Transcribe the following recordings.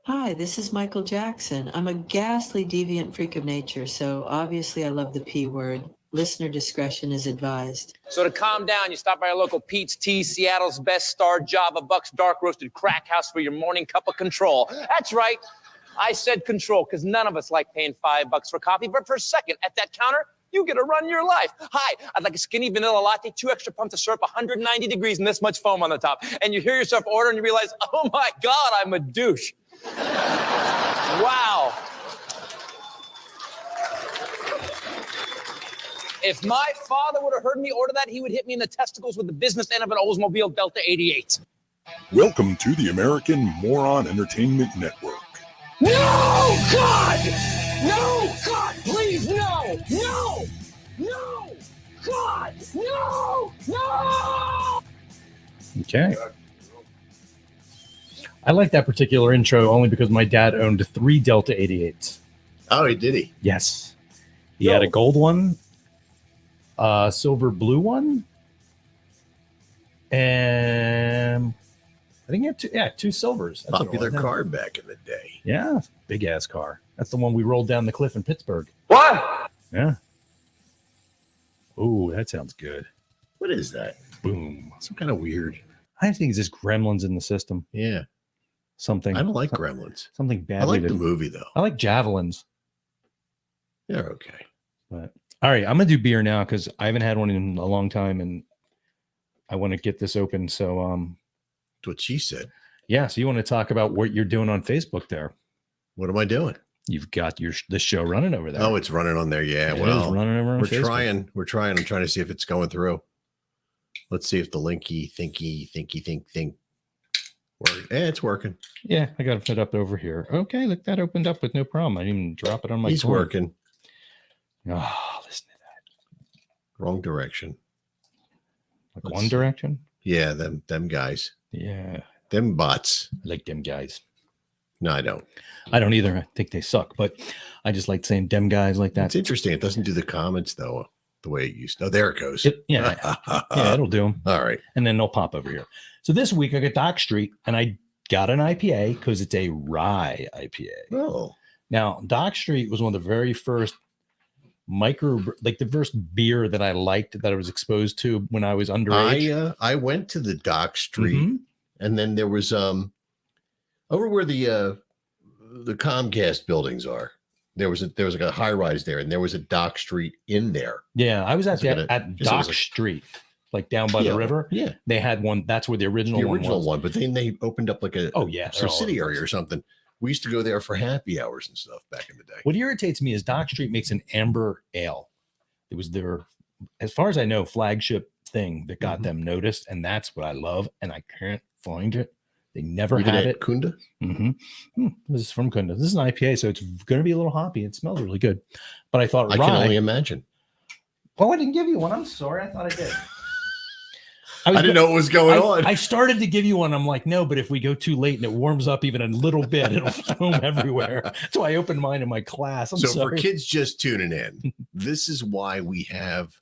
Hi, this is Michael Jackson. I'm a ghastly deviant freak of nature, so obviously I love the P word. Listener discretion is advised. So to calm down, you stop by our local Pete's Tea, Seattle's best star Java Bucks dark roasted crack house for your morning cup of control. That's right. I said control because none of us like paying $5 for coffee, but for a second at that counter, you get to run your life. Hi, I'd like a skinny vanilla latte, 2 extra pumps of syrup, 190 degrees, and this much foam on the top. And you hear yourself order and you realize, oh my God, I'm a douche. Wow. If my father would have heard me order that, he would hit me in the testicles with the business end of an Oldsmobile Delta 88. Welcome to the American Moron Entertainment Network. No, God! No, God, please, no! No! No! God! No! No! Okay. I like that particular intro only because my dad owned 3 Delta 88s. Oh, did he? Yes. He had a gold one, a silver blue one, and I think he had two silvers. That's Popular car back in the day. Yeah, big ass car. That's the one we rolled down the cliff in Pittsburgh. What? Yeah. Ooh, that sounds good. What is that? Boom. Some kind of weird. I think it's just gremlins in the system. Yeah. Something. I don't like gremlins. Something bad. I like the movie, though. I like javelins. They're okay. But all right, I'm gonna do beer now because I haven't had one in a long time, and I want to get this open. So, That's what she said. yeah. So you want to talk about what you're doing on Facebook there? What am I doing? You've got the show running over there. Oh, it's running on there. Yeah. It Well, is running over on we're Facebook. trying. We're trying. I'm trying to see if it's going through. Let's see if the linky, think. Yeah, it's working. Yeah, I got it up over here. Okay, look, that opened up with no problem. I didn't even drop it on my. He's phone. working. Oh, listen to that. Wrong direction. Like one direction. Yeah, them guys. Yeah, Them bots. I like them guys. No, I don't. I don't either. I think they suck, but I just like saying them guys like that. It's interesting. It doesn't do the comments though the way it used to. Oh, there it goes. Yeah, it'll do them. All right. And then they'll pop over here. So this week I got Dock Street and I got an IPA because it's a rye IPA. Oh. Now, Dock Street was one of the very first the first beer that I liked that I was exposed to when I was underage. I went to the Dock Street and then there was over where the Comcast buildings are. There was like a high rise there, and there was a Dock Street in there. Yeah, I was at Dock Street, like down by the river. Yeah, they had one. That's where the original one. But then they opened up like a subsidiary or something. We used to go there for happy hours and stuff back in the day. What irritates me is Dock Street makes an amber ale. It was their, as far as I know, flagship thing that got them noticed, and that's what I love. And I can't find it. They never Even had at it. Kunda? This is from Kunda. This is an IPA, so it's going to be a little hoppy. It smells really good. But I thought I can only imagine. Oh, I didn't give you one. I'm sorry. I thought I did. I didn't know what was going on. I started to give you one. I'm like, no, but if we go too late and it warms up even a little bit, it'll foam everywhere. So I opened mine in my class. I'm sorry. For kids just tuning in, this is why we have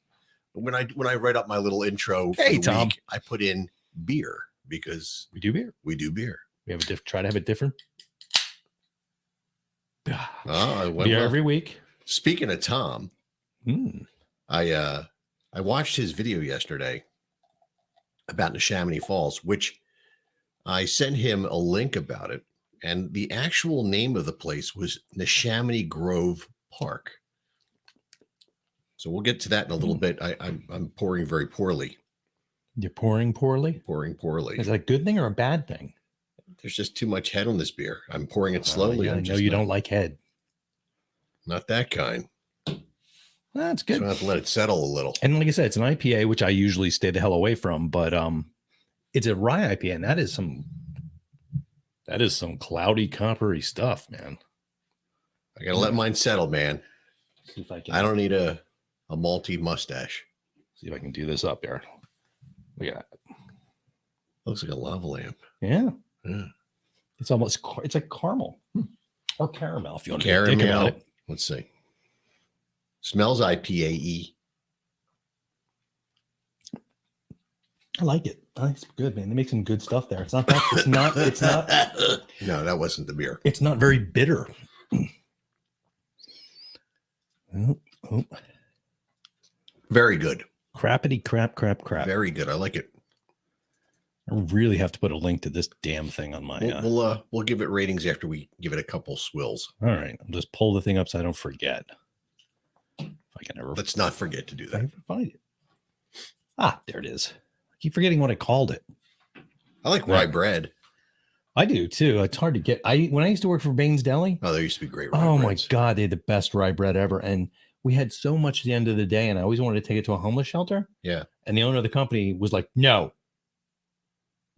when I write up my little intro for the Tom. week, I put in beer. Because we do beer. We do beer. We have try to have it different. Beer every week. Speaking of Tom, I watched his video yesterday about Neshaminy Falls, which I sent him a link about it, and the actual name of the place was Neshaminy Grove Park. So we'll get to that in a little bit. I'm pouring very poorly. You're pouring poorly? Pouring poorly. Is that a good thing or a bad thing? There's just too much head on this beer. I'm pouring it slowly. I know you don't like head. Not that kind. That's good. So I have to let it settle a little. And like I said, it's an IPA, which I usually stay the hell away from, but it's a rye IPA, and that is some cloudy, coppery stuff, man. I gotta let mine settle, man. See if I can. I don't need a malty mustache. See if I can do this up here. Look at that. Looks like a lava lamp. Yeah. It's like caramel or caramel if you want to think about it. Let's see. Smells IPA-y. I like it. It's good, man. They make some good stuff there. It's not that. It's not. No, that wasn't the beer. It's not very bitter. Oh. Very good. Crappity crap. Very good. I like it. I really have to put a link to this damn thing on my. We'll give it ratings after we give it a couple swills. All right, I'll just pull the thing up so I don't forget. If I can ever. Let's not forget to do If I that. ever find it. Ah, there it is. I keep forgetting what I called it. I like rye bread. I do too. It's hard to get. When I used to work for Baines Deli. Oh, there used to be great rye Oh breads. my God, they had the best rye bread ever, and we had so much at the end of the day, and I always wanted to take it to a homeless shelter. Yeah. And the owner of the company was like, "No."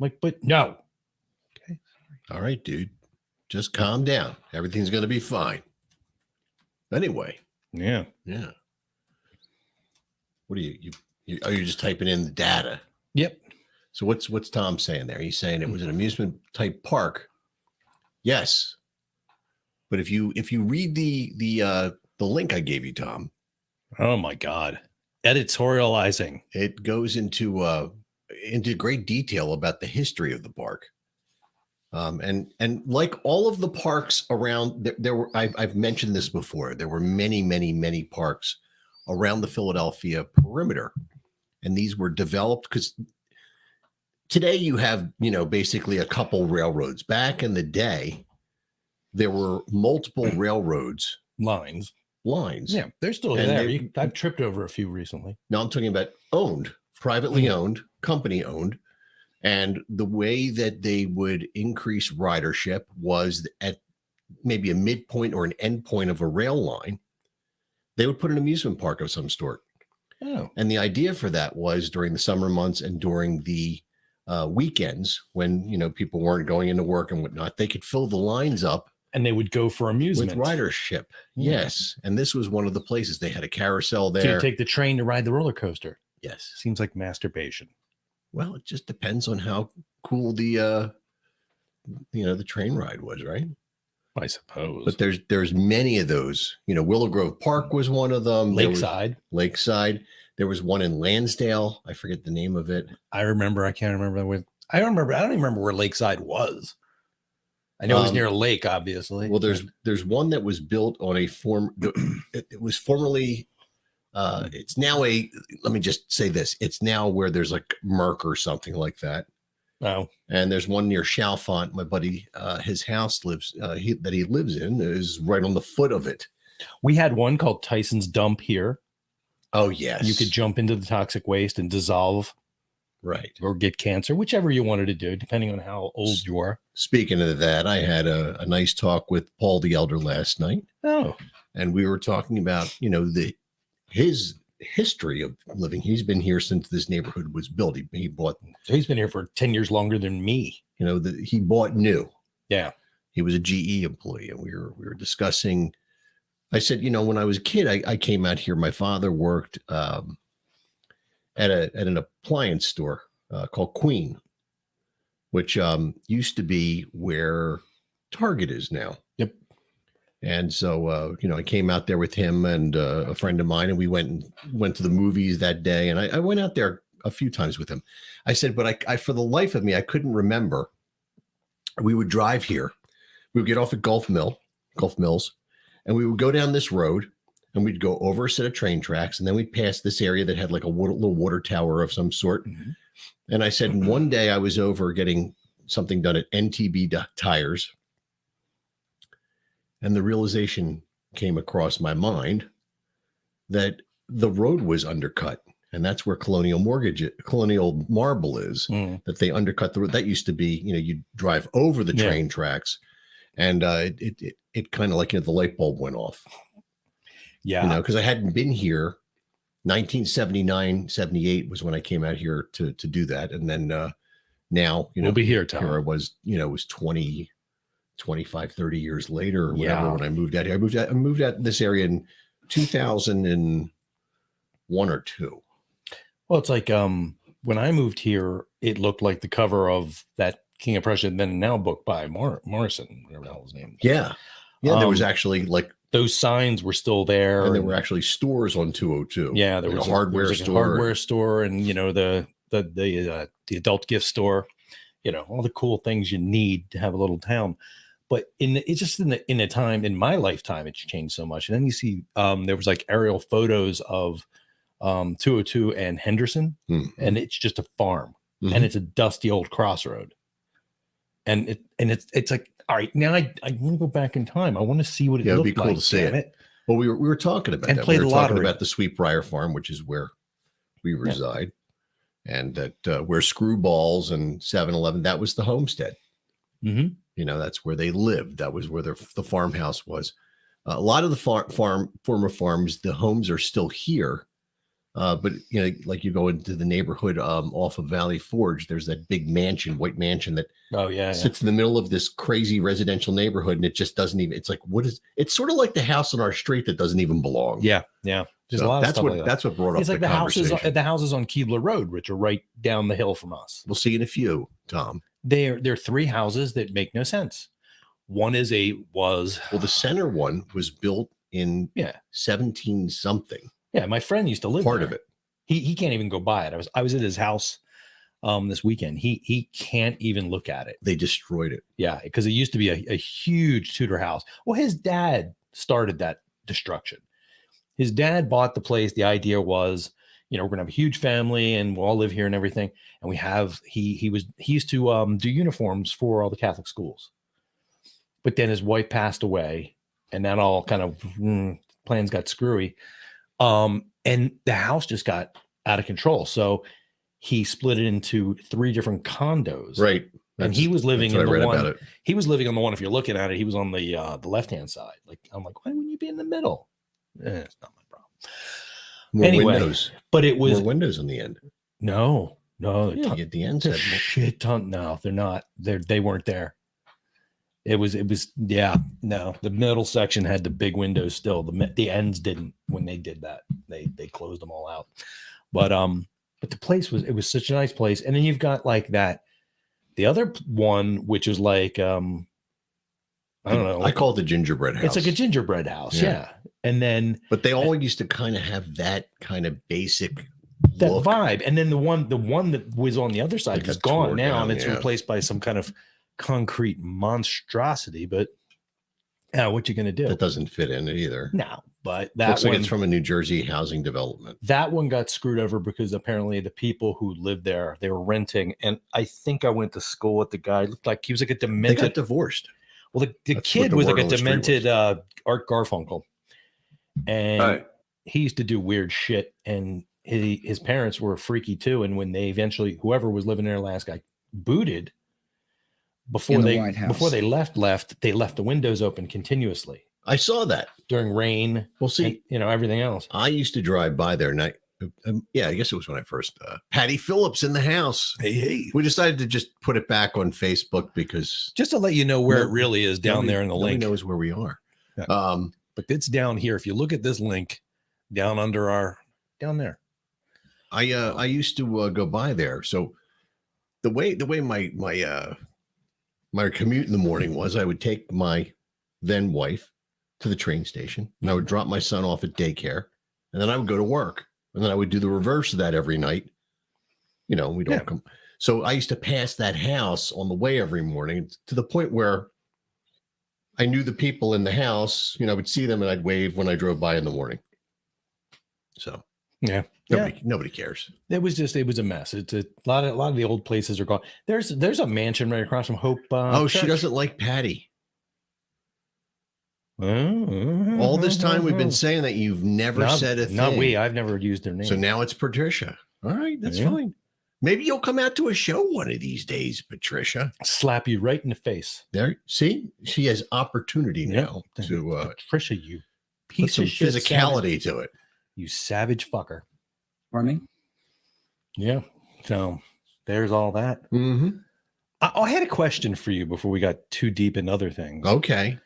I'm like, but no. Okay. All right, dude. Just calm down. Everything's going to be fine. Anyway. Yeah. Yeah. What are you just typing in the data? Yep. So what's Tom saying there? He's saying it was an amusement type park. Yes. But if you read the link I gave you, Tom, Oh my God. Editorializing. it goes into great detail about the history of the park. And like all of the parks around there were, I've mentioned this before. There were many parks around the Philadelphia perimeter, and these were developed because today you have, basically a couple railroads. Back in the day, there were multiple railroads Lines. lines. Yeah, they're still And there. they- I've tripped over a few recently. Now I'm talking about owned, privately owned, company owned. And the way that they would increase ridership was at maybe a midpoint or an end point of a rail line. They would put an amusement park of some sort. Oh. And the idea for that was during the summer months and during the weekends when, people weren't going into work and whatnot, they could fill the lines up And they would go for with amusement. ridership. Yeah. Yes. And this was one of the places. They had a carousel So there. you take the train to ride the roller coaster. Yes. Seems like masturbation. Well, it just depends on how cool the train ride was, right? I suppose. But there's many of those. Willow Grove Park was one of them. There was Lakeside. Lakeside. There was one in Lansdale. I forget the name of it. I remember. I can't remember. I don't even remember where Lakeside was. I know it was near a lake, obviously. Well, there's one that was built on a form. It was formerly. It's now let me just say this. It's now where there's like Merck or something like that. Oh. And there's one near Chalfont. My buddy, his house that he lives in is right on the foot of it. We had one called Tyson's Dump here. Oh, yes. You could jump into the toxic waste and dissolve Right. or get cancer, whichever you wanted to do, depending on how old you are. Speaking of that, I had a nice talk with Paul the Elder last night. Oh. And we were talking about, his history of living. He's been here since this neighborhood was built. He bought, So he's been here for 10 years longer than me. he bought new. Yeah. He was a GE employee, and we were discussing. I said, when I was a kid, I came out here. My father worked at an appliance store called Queen, which used to be where Target is now. Yep. And so, I came out there with him and a friend of mine, and we went to the movies that day. And I went out there a few times with him. I said, but I for the life of me, I couldn't remember. We would drive here. We would get off at Gulf Mills, and we would go down this road, and we'd go over a set of train tracks, and then we'd pass this area that had like a little water tower of some sort. Mm-hmm. And I said, one day I was over getting something done at NTB Tires, and the realization came across my mind that the road was undercut. And that's where Colonial Marble is, that they undercut the road. That used to be, you drive over the train tracks, and it kind of like, the light bulb went off. Yeah. Because I hadn't been here. 1979, 78 was when I came out here to do that. And then now, we'll be here, Tom. Here I was, it was 20, 25, 30 years later or whatever when I moved out here. I moved out this area in 2001 or 2. Well, it's like when I moved here, it looked like the cover of that King of Prussia Then and Now book by Morrison, whatever the hell his name is. Yeah. Yeah, there was actually like those signs were still there. And there were actually stores on 202. Yeah, there was a hardware store. A hardware store and the adult gift store. all the cool things you need to have a little town. But it's just in a time in my lifetime, it's changed so much. And then you see there was like aerial photos of 202 and Henderson, and it's just a farm, and it's a dusty old crossroad. And it's like, all right, now I want to go back in time. I want to see what it looked like. It'd be cool to see it. Well, we were talking about that. We were talking about the Sweetbriar Farm, which is where we reside, and that where Screwballs and 7-Eleven, that was the homestead. That's where they lived. That was where the farmhouse was. A lot of the former farms, the homes are still here. But like you go into the neighborhood off of Valley Forge, there's that big white mansion that sits in the middle of this crazy residential neighborhood, and it just doesn't even. It's like, it's sort of like the house on our street that doesn't even belong. Yeah. There's a lot of stuff like that. That's what brought up the conversation. The houses on Keebler Road, which are right down the hill from us. We'll see in a few, Tom. There are 3 houses that make no sense. One the center one was built in 17 something. Yeah, my friend used to live part there. Of it. He can't even go by it. I was at his house this weekend. He can't even look at it. They destroyed it. Yeah, because it used to be a huge Tudor house. Well, his dad started that destruction. His dad bought the place. The idea was, we're gonna have a huge family and we'll all live here and everything. And he used to do uniforms for all the Catholic schools. But then his wife passed away, and that all kind of plans got screwy. And the house just got out of control. So he split it into 3 different condos. Right. And he was living in the one. He was living on the one. If you're looking at it, he was on the left-hand side. I'm like, why wouldn't you be in the middle? It's not my problem. More windows. But it was more windows on the end. No. At the end, shit ton. No, they're not. They weren't there. It was no, the middle section had the big windows still. The ends didn't. When they did that, they closed them all out. But the place was such a nice place. And then you've got like that, the other one, which is like I don't know. I call it the gingerbread house. It's like a gingerbread house, yeah. And then but they all used to kind of have that kind of basic look. Vibe. And then the one that was on the other side is gone now, and it's replaced by some kind of concrete monstrosity. But what you gonna do? That doesn't fit in it either. No, but that looks like it's from a New Jersey housing development. That one got screwed over because apparently the people who lived there, they were renting, and I think I went to school with the guy. Looked like he was like a demented. They got divorced. Well, the kid was like a demented Art Garfunkel, and he used to do weird shit, and his parents were freaky too. And when they eventually, whoever was living there last got booted. Before they left, they left the windows open continuously. I saw that during rain. Well, see, and, everything else. I used to drive by there, and I guess it was when I first Patty Phillips in the house. Hey, we decided to just put it back on Facebook because just to let you know where it really is down there in the link. Knows where we are. Yeah. But it's down here. If you look at this link, down there. I used to go by there. So the way my commute in the morning was I would take my then wife to the train station, and I would drop my son off at daycare, and then I would go to work, and then I would do the reverse of that every night. We don't come. So I used to pass that house on the way every morning to the point where I knew the people in the house. I would see them and I'd wave when I drove by in the morning. So nobody cares. It was a mess. It's a lot of the old places are gone. There's a mansion right across from Hope. Church. She doesn't like Patty. All this time we've been saying that you've never said a thing. Not we. I've never used their name. So now it's Patricia. All right, that's fine. Maybe you'll come out to a show one of these days, Patricia. Slap you right in the face. There. See, she has opportunity now to Patricia. You piece of shit. Physicality to it. You savage fucker. Pardon me? Yeah. So there's all that. Mm-hmm. I had a question for you before we got too deep in other things. Okay.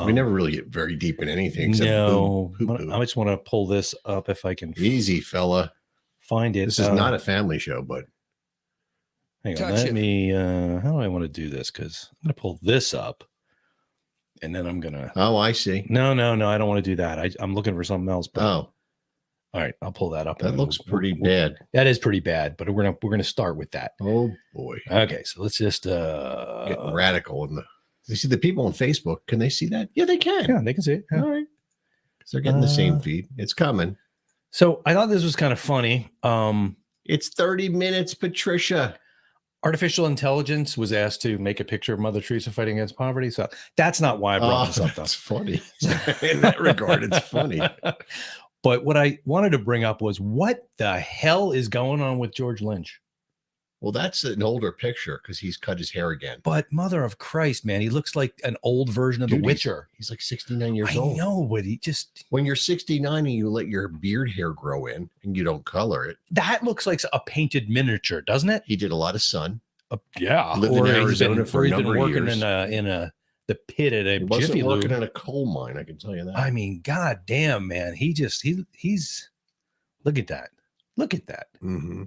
We never really get very deep in anything. No. I just want to pull this up if I can. Easy, fella. Find it. This is not a family show, but. Hang on. Let me. How do I want to do this? Because I'm going to pull this up. And then I'm going to. Oh, I see. No. I don't want to do that. I'm looking for something else. But, All right, I'll pull that up. That looks pretty bad. That is pretty bad, but we're gonna start with that. Oh boy. Okay, so let's just getting radical in the. You see the people on Facebook? Can they see that? Yeah, they can. Yeah, they can see it. Yeah. All right, because they're getting the same feed. It's coming. So I thought this was kind of funny. It's 30 minutes, Patricia. Artificial intelligence was asked to make a picture of Mother Teresa fighting against poverty. So that's not why I brought this up. That's funny. In that regard, it's funny. But what I wanted to bring up was, what the hell is going on with George Lynch? Well, that's an older picture because he's cut his hair again. But mother of Christ, man, he looks like an old version of The Witcher. He's like 69 years old. I know, but he just... When you're 69 and you let your beard hair grow in and you don't color it. That looks like a painted miniature, doesn't it? He did a lot of sun. Yeah. Lived in Arizona for a number of years. in the pit at a he wasn't Jiffy working Lube. in a coal mine, I can tell you that. I mean, god damn, man. He's look at that. Look at that. Mm-hmm.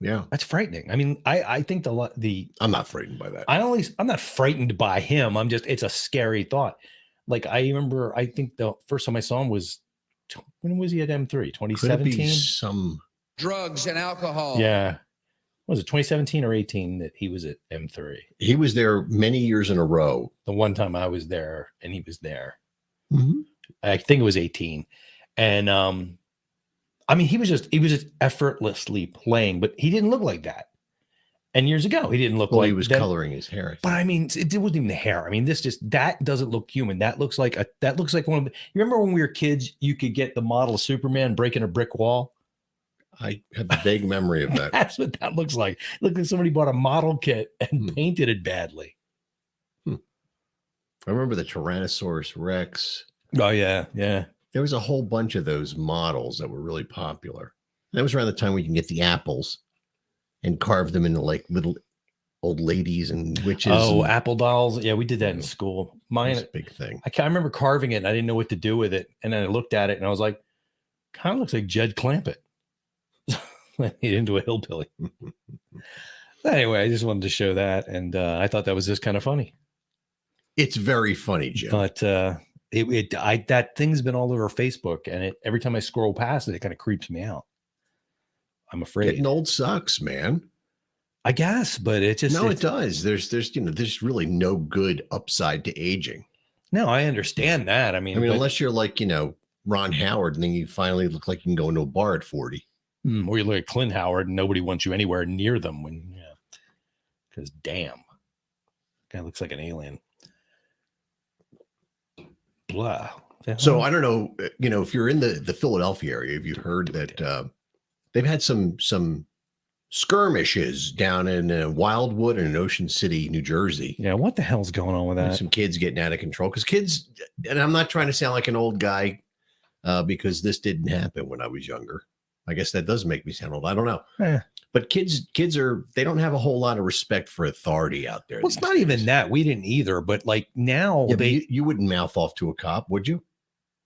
Yeah. That's frightening. I mean, I think the I'm not frightened by that. I'm not frightened by him. It's a scary thought. Like I remember, I think the first time I saw him was, when was he at M3? 2017? Some drugs and alcohol. Yeah. Was it 2017 or 18 that he was at M3? He was there many years in a row. The one time I was there and he was there. Mm-hmm. I think it was 18. And I mean, he was just effortlessly playing, but he didn't look like that. And years ago, he didn't look like he was that. coloring his hair. But I mean, it wasn't even the hair. I mean, that doesn't look human. That looks like one of the, you remember when we were kids, you could get the model of Superman breaking a brick wall? I have a vague memory of that. That's what that looks like. Look like somebody bought a model kit and painted it badly. I remember the Tyrannosaurus Rex. Oh, yeah. Yeah. There was a whole bunch of those models that were really popular. That was around the time we can get the apples and carve them into like little old ladies and witches. Oh, apple dolls. Yeah, we did that in school. Mine, a big thing. I remember carving it and I didn't know what to do with it. And then I looked at it and I was like, kind of looks like Jed Clampett. Made into a hillbilly. Anyway, I just wanted to show that. And I thought that was just kind of funny. It's very funny, Jim. But that thing's been all over Facebook, and every time I scroll past it kind of creeps me out. I'm afraid. Getting old sucks, man. I guess, but it does. There's really no good upside to aging. No, I understand that. I mean, unless you're like, Ron Howard, and then you finally look like you can go into a bar at 40. Or you look at Clint Howard and nobody wants you anywhere near them because damn, guy looks like an alien. Blah. So I don't know, if you're in the Philadelphia area, have you heard that they've had some skirmishes down in Wildwood and in Ocean City, New Jersey? Yeah, what the hell's going on with that? Some kids getting out of control because kids, and I'm not trying to sound like an old guy because this didn't happen when I was younger. I guess that does make me sound old. I don't know. But kids they don't have a whole lot of respect for authority out there. Well, it's not even that. We didn't either. But like now, you wouldn't mouth off to a cop, would you?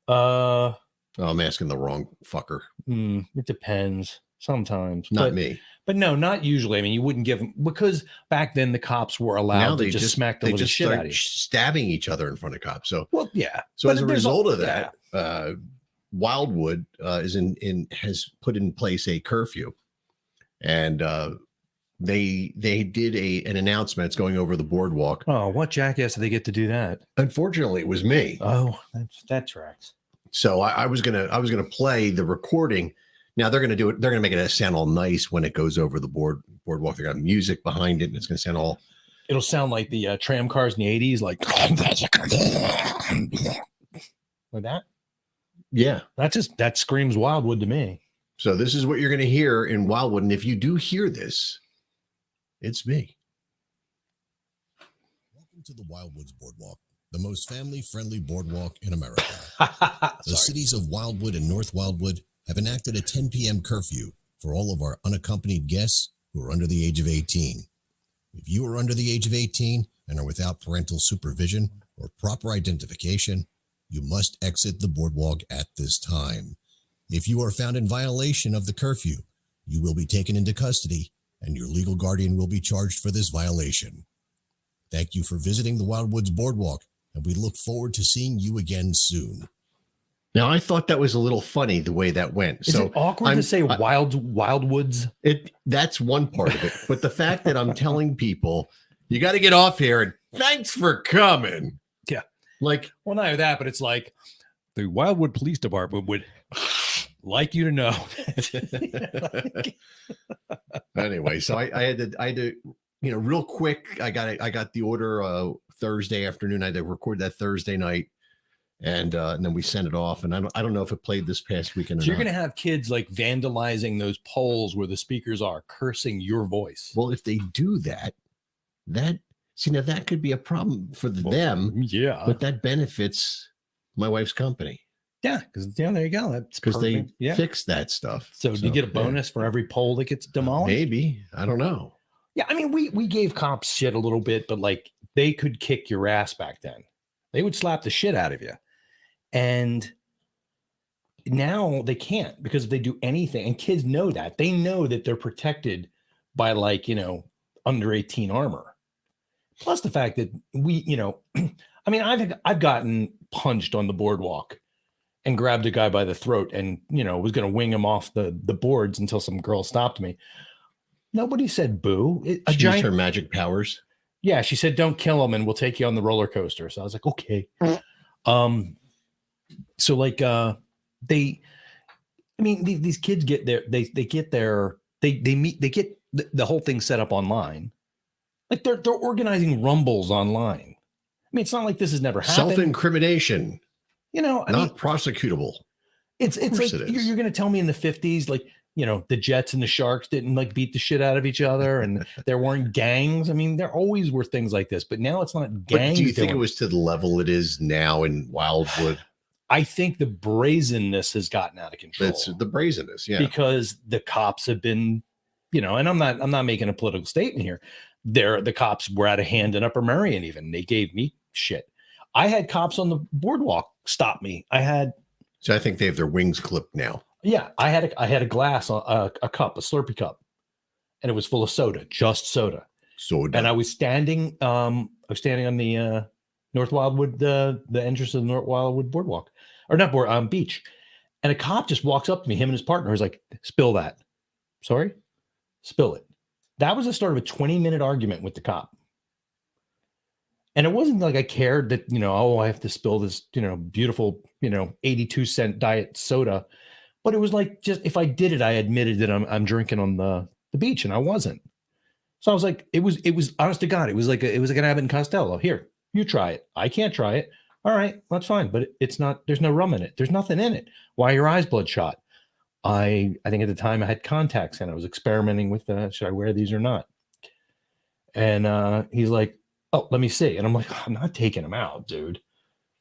I'm asking the wrong fucker. It depends. Sometimes. Not me. But no, not usually. I mean, you wouldn't give them, because back then the cops were allowed to just smack the living shit out of you. Stabbing each other in front of cops. So, well, yeah. So as a result of that, Wildwood has put in place a curfew, and they did an announcement. It's going over the boardwalk. Oh, what jackass did they get to do that? Unfortunately, it was me. Oh, that tracks. So I was gonna play the recording. Now they're gonna do it. They're gonna make it sound all nice when it goes over the boardwalk. They got music behind it, and it's gonna sound all. It'll sound like the tram cars in the 80s, like that. Yeah, that screams Wildwood to me. So this is what you're going to hear in Wildwood, and if you do hear this, it's me. Welcome to the Wildwoods Boardwalk, the most family-friendly boardwalk in America. The cities of Wildwood and North Wildwood have enacted a 10 p.m. curfew for all of our unaccompanied guests who are under the age of 18. If you are under the age of 18 and are without parental supervision or proper identification, you must exit the boardwalk at this time. If you are found in violation of the curfew, you will be taken into custody and your legal guardian will be charged for this violation. Thank you for visiting the Wildwoods Boardwalk, and we look forward to seeing you again soon. Now, I thought that was a little funny the way that went. Is so it awkward to say wildwoods? That's one part of it. But the fact that I'm telling people, you got to get off here and thanks for coming. Yeah. Like, well, not that, but it's like the Wildwood Police Department would like you to know. Anyway, so I had to, real quick. I got the order Thursday afternoon. I had to record that Thursday night. And then we sent it off, and I don't know if it played this past weekend. So you're going to have kids like vandalizing those poles where the speakers are, cursing your voice. Well, if they do that now that could be a problem for them. Yeah, but that benefits my wife's company. Yeah, because there you go. That's because they fix that stuff. So do you get a bonus for every pole that gets demolished? Maybe, I don't know. Yeah, I mean, we gave cops shit a little bit, but like they could kick your ass back then. They would slap the shit out of you. And now they can't, because if they do anything, and kids know that, they know that they're protected by under 18 armor. Plus the fact that I mean, I've gotten punched on the boardwalk and grabbed a guy by the throat and, was going to wing him off the boards until some girl stopped me. Nobody said boo. She used her magic powers. Yeah. She said, don't kill him and we'll take you on the roller coaster. So I was like, okay. So these kids get the whole thing set up online. Like they're organizing rumbles online. I mean, it's not like this has never happened. Self-incrimination. Not prosecutable. It's like you're going to tell me in the 50s, like, the Jets and the Sharks didn't like beat the shit out of each other and there weren't gangs. I mean, there always were things like this, but now it's not gangs. But do you think it was to the level it is now in Wildwood? I think the brazenness has gotten out of control. It's the brazenness, yeah. Because the cops have been, and I'm not making a political statement here. The cops were out of hand in Upper Merion even. They gave me shit. I had cops on the boardwalk stop me. So I think they have their wings clipped now. Yeah, I had a glass, a cup, a Slurpee cup, and it was full of soda, just soda. And I was standing on the North Wildwood, the entrance of the North Wildwood boardwalk, or not beach, and a cop just walks up to me. Him and his partner is like, "Spill that." Sorry, spill it. That was the start of a 20-minute argument with the cop. And it wasn't like I cared that, I have to spill this, beautiful, 82-cent diet soda. But it was like, just if I did it, I admitted that I'm drinking on the beach, and I wasn't. So I was like, it was honest to God, it was like an Abbott and Costello. Here, you try it. I can't try it. All right, that's fine. But it's not, there's no rum in it. There's nothing in it. Why are your eyes bloodshot? I think at the time I had contacts and I was experimenting with should I wear these or not? And he's like, oh, let me see. And I'm like, I'm not taking them out, dude.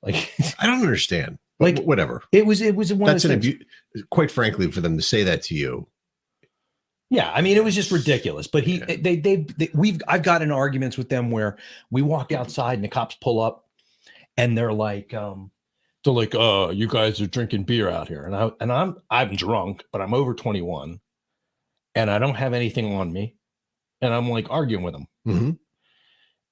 Like, I don't understand. Like, whatever. It was one That's of those things. Quite frankly, for them to say that to you. Yeah, I mean, it was just ridiculous. But I've gotten arguments with them where we walk outside and the cops pull up, and they're like, you guys are drinking beer out here, and I'm drunk, but I'm over 21, and I don't have anything on me, and I'm like arguing with them. Mm-hmm.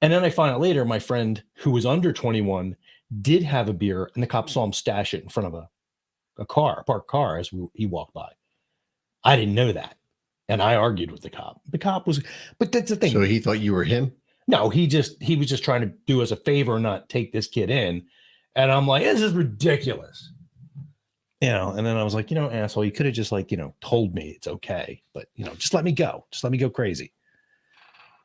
And then I find out later, my friend who was under 21 did have a beer, and the cop saw him stash it in front of a parked car as he walked by. I didn't know that. And I argued with the cop. The cop was, but that's the thing. So he thought you were him? No, he was just trying to do us a favor and not take this kid in. And I'm like, this is ridiculous. And then I was like, asshole, you could have just told me it's okay. But, just let me go. Just let me go crazy.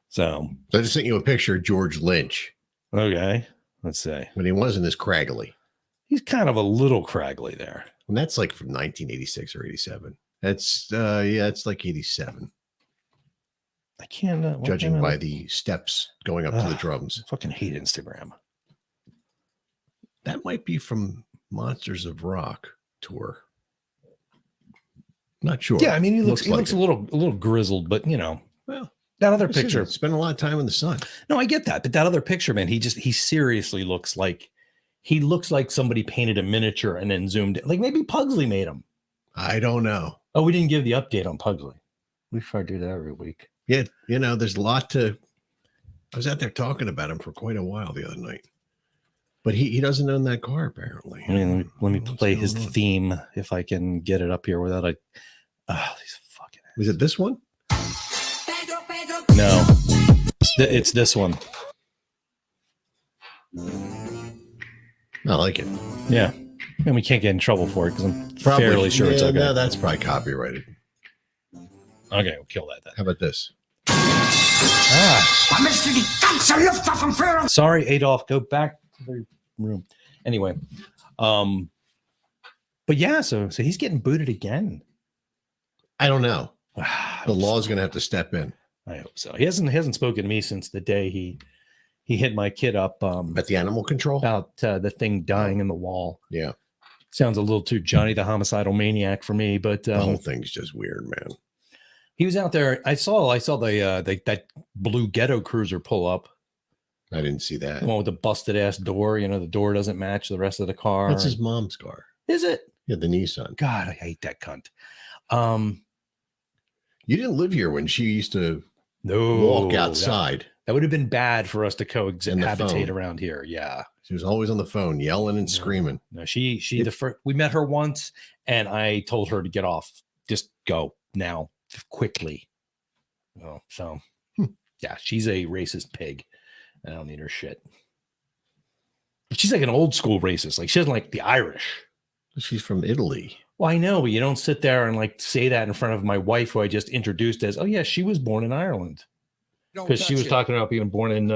So I just sent you a picture of George Lynch. Okay. Let's see. When he wasn't as craggly. He's kind of a little craggly there. And that's like from 1986 or 87. That's it's like 87. I can't judging by the steps going up to the drums. I fucking hate Instagram. That might be from Monsters of Rock tour. Not sure. Yeah, I mean he looks a little grizzled, but well, that other picture. Spent a lot of time in the sun. No, I get that, but that other picture, man, he seriously looks like somebody painted a miniature and then zoomed in. Like maybe Pugsley made him. I don't know. Oh, we didn't give the update on Pugsley. We try to do that every week. Yeah, there's a lot to. I was out there talking about him for quite a while the other night. But he doesn't own that car, apparently. I mean, let me What's play his going on? theme if I can get it up here without a. Oh, these fucking. Was it this one? No, it's this one. I like it. Yeah, and we can't get in trouble for it because I'm fairly sure it's okay. No, that's probably copyrighted. Okay, we'll kill that then. How about this? Sorry, Adolf. Go back to the room. Anyway, but yeah, so he's getting booted again. I don't know. The law's going to have to step in. I hope so. He hasn't spoken to me since the day he hit my kid up At the animal control? about the thing dying in the wall. Yeah. Sounds a little too Johnny the Homicidal Maniac for me, but The whole thing's just weird, man. he was out there. I saw that blue ghetto cruiser pull up. I didn't see that. The one with the busted ass door. You know, the door doesn't match the rest of the car. That's his mom's car. Is it? Yeah, the Nissan. God, I hate that cunt. You didn't live here when she used to No, walk outside. That would have been bad for us to And the cohabitate phone. around here. Yeah. She was always on the phone, yelling and screaming. No, we met her once and I told her to get off. Just go now, quickly. Oh, so yeah, she's a racist pig. I don't need her shit. But she's like an old school racist. Like she doesn't like the Irish. She's from Italy. Well, I know, but you don't sit there and like say that in front of my wife, who I just introduced as, oh yeah, she was born in Ireland. Because she was talking about being born in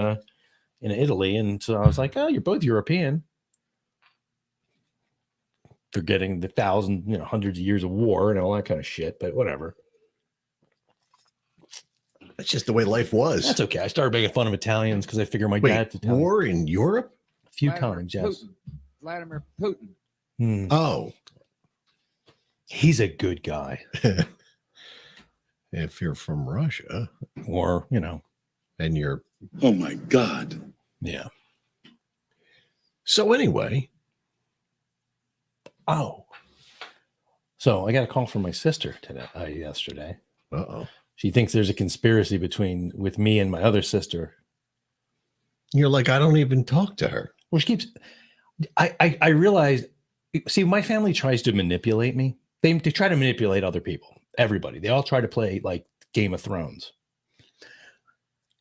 Italy, and so I was like, "Oh, you're both European." Forgetting the hundreds of years of war and all that kind of shit, but whatever. That's just the way life was. That's okay. I started making fun of Italians because I figure my dad's Wait, Italian. war in Europe? A few times, yes. Vladimir Putin. Oh, He's a good guy, if you're from Russia or and you're Oh my God. yeah. so anyway. Oh, so I got a call from my sister yesterday. Uh-oh. She thinks there's a conspiracy with me and my other sister. You're like, I don't even talk to her. Well, she keeps. I realized. See, my family tries to manipulate me. They try to manipulate other people. Everybody. They all try to play like Game of Thrones.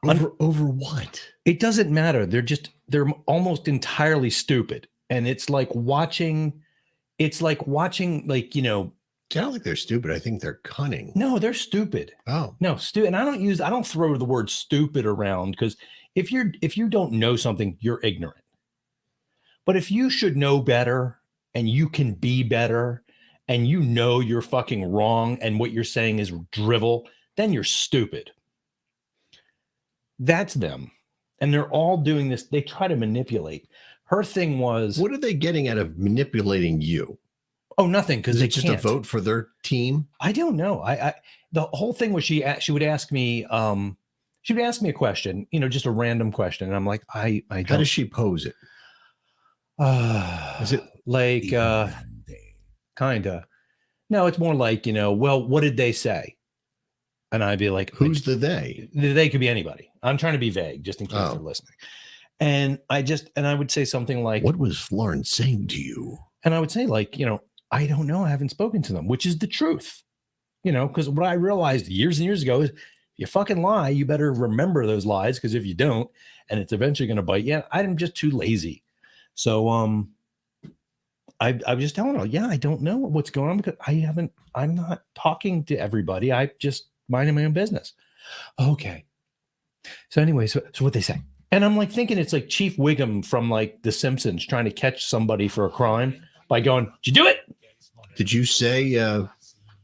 Over what? It doesn't matter. They're almost entirely stupid, and it's like watching. It's like watching, like I don't think they're stupid. I think they're cunning. No, they're stupid. Oh, No, stupid. And I don't throw the word stupid around because if you don't know something, you're ignorant. But if you should know better and you can be better and you're fucking wrong and what you're saying is drivel, then you're stupid. That's them. And they're all doing this. They try to manipulate. Her thing was, what are they getting out of manipulating you? oh, nothing, because Is they it just can't. a vote for their team? I don't know. The whole thing was she would ask me a question, just a random question, and I'm like, I don't. How does she pose it? Is it like kinda? No, it's more like well, what did they say? And I'd be like, Who's the they? They could be anybody. I'm trying to be vague, just in case Oh. they're listening. And I would say something like, What was Florence saying to you? and I would say like, I don't know. I haven't spoken to them, which is the truth. Because what I realized years and years ago is if you fucking lie, you better remember those lies, because if you don't, and it's eventually going to bite you, I'm just too lazy. So I was just telling her, yeah, I don't know what's going on because I'm not talking to everybody. I just minding my own business. Okay. So anyway, so what they say. And I'm like thinking it's like Chief Wiggum from like The Simpsons trying to catch somebody for a crime by going, did you do it? Did you say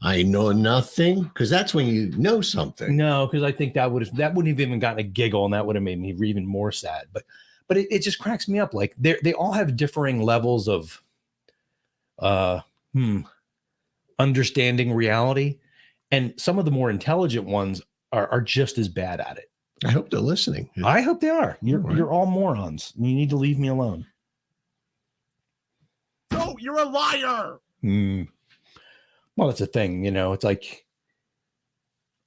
I know nothing? Because that's when you know something. No, because I think that wouldn't have even gotten a giggle, and that would have made me even more sad. But it just cracks me up. Like they all have differing levels of understanding reality, and some of the more intelligent ones are just as bad at it. I hope they're listening. I hope they are. All right. You're all morons. You need to leave me alone. No, you're a liar. Well, that's the thing, it's like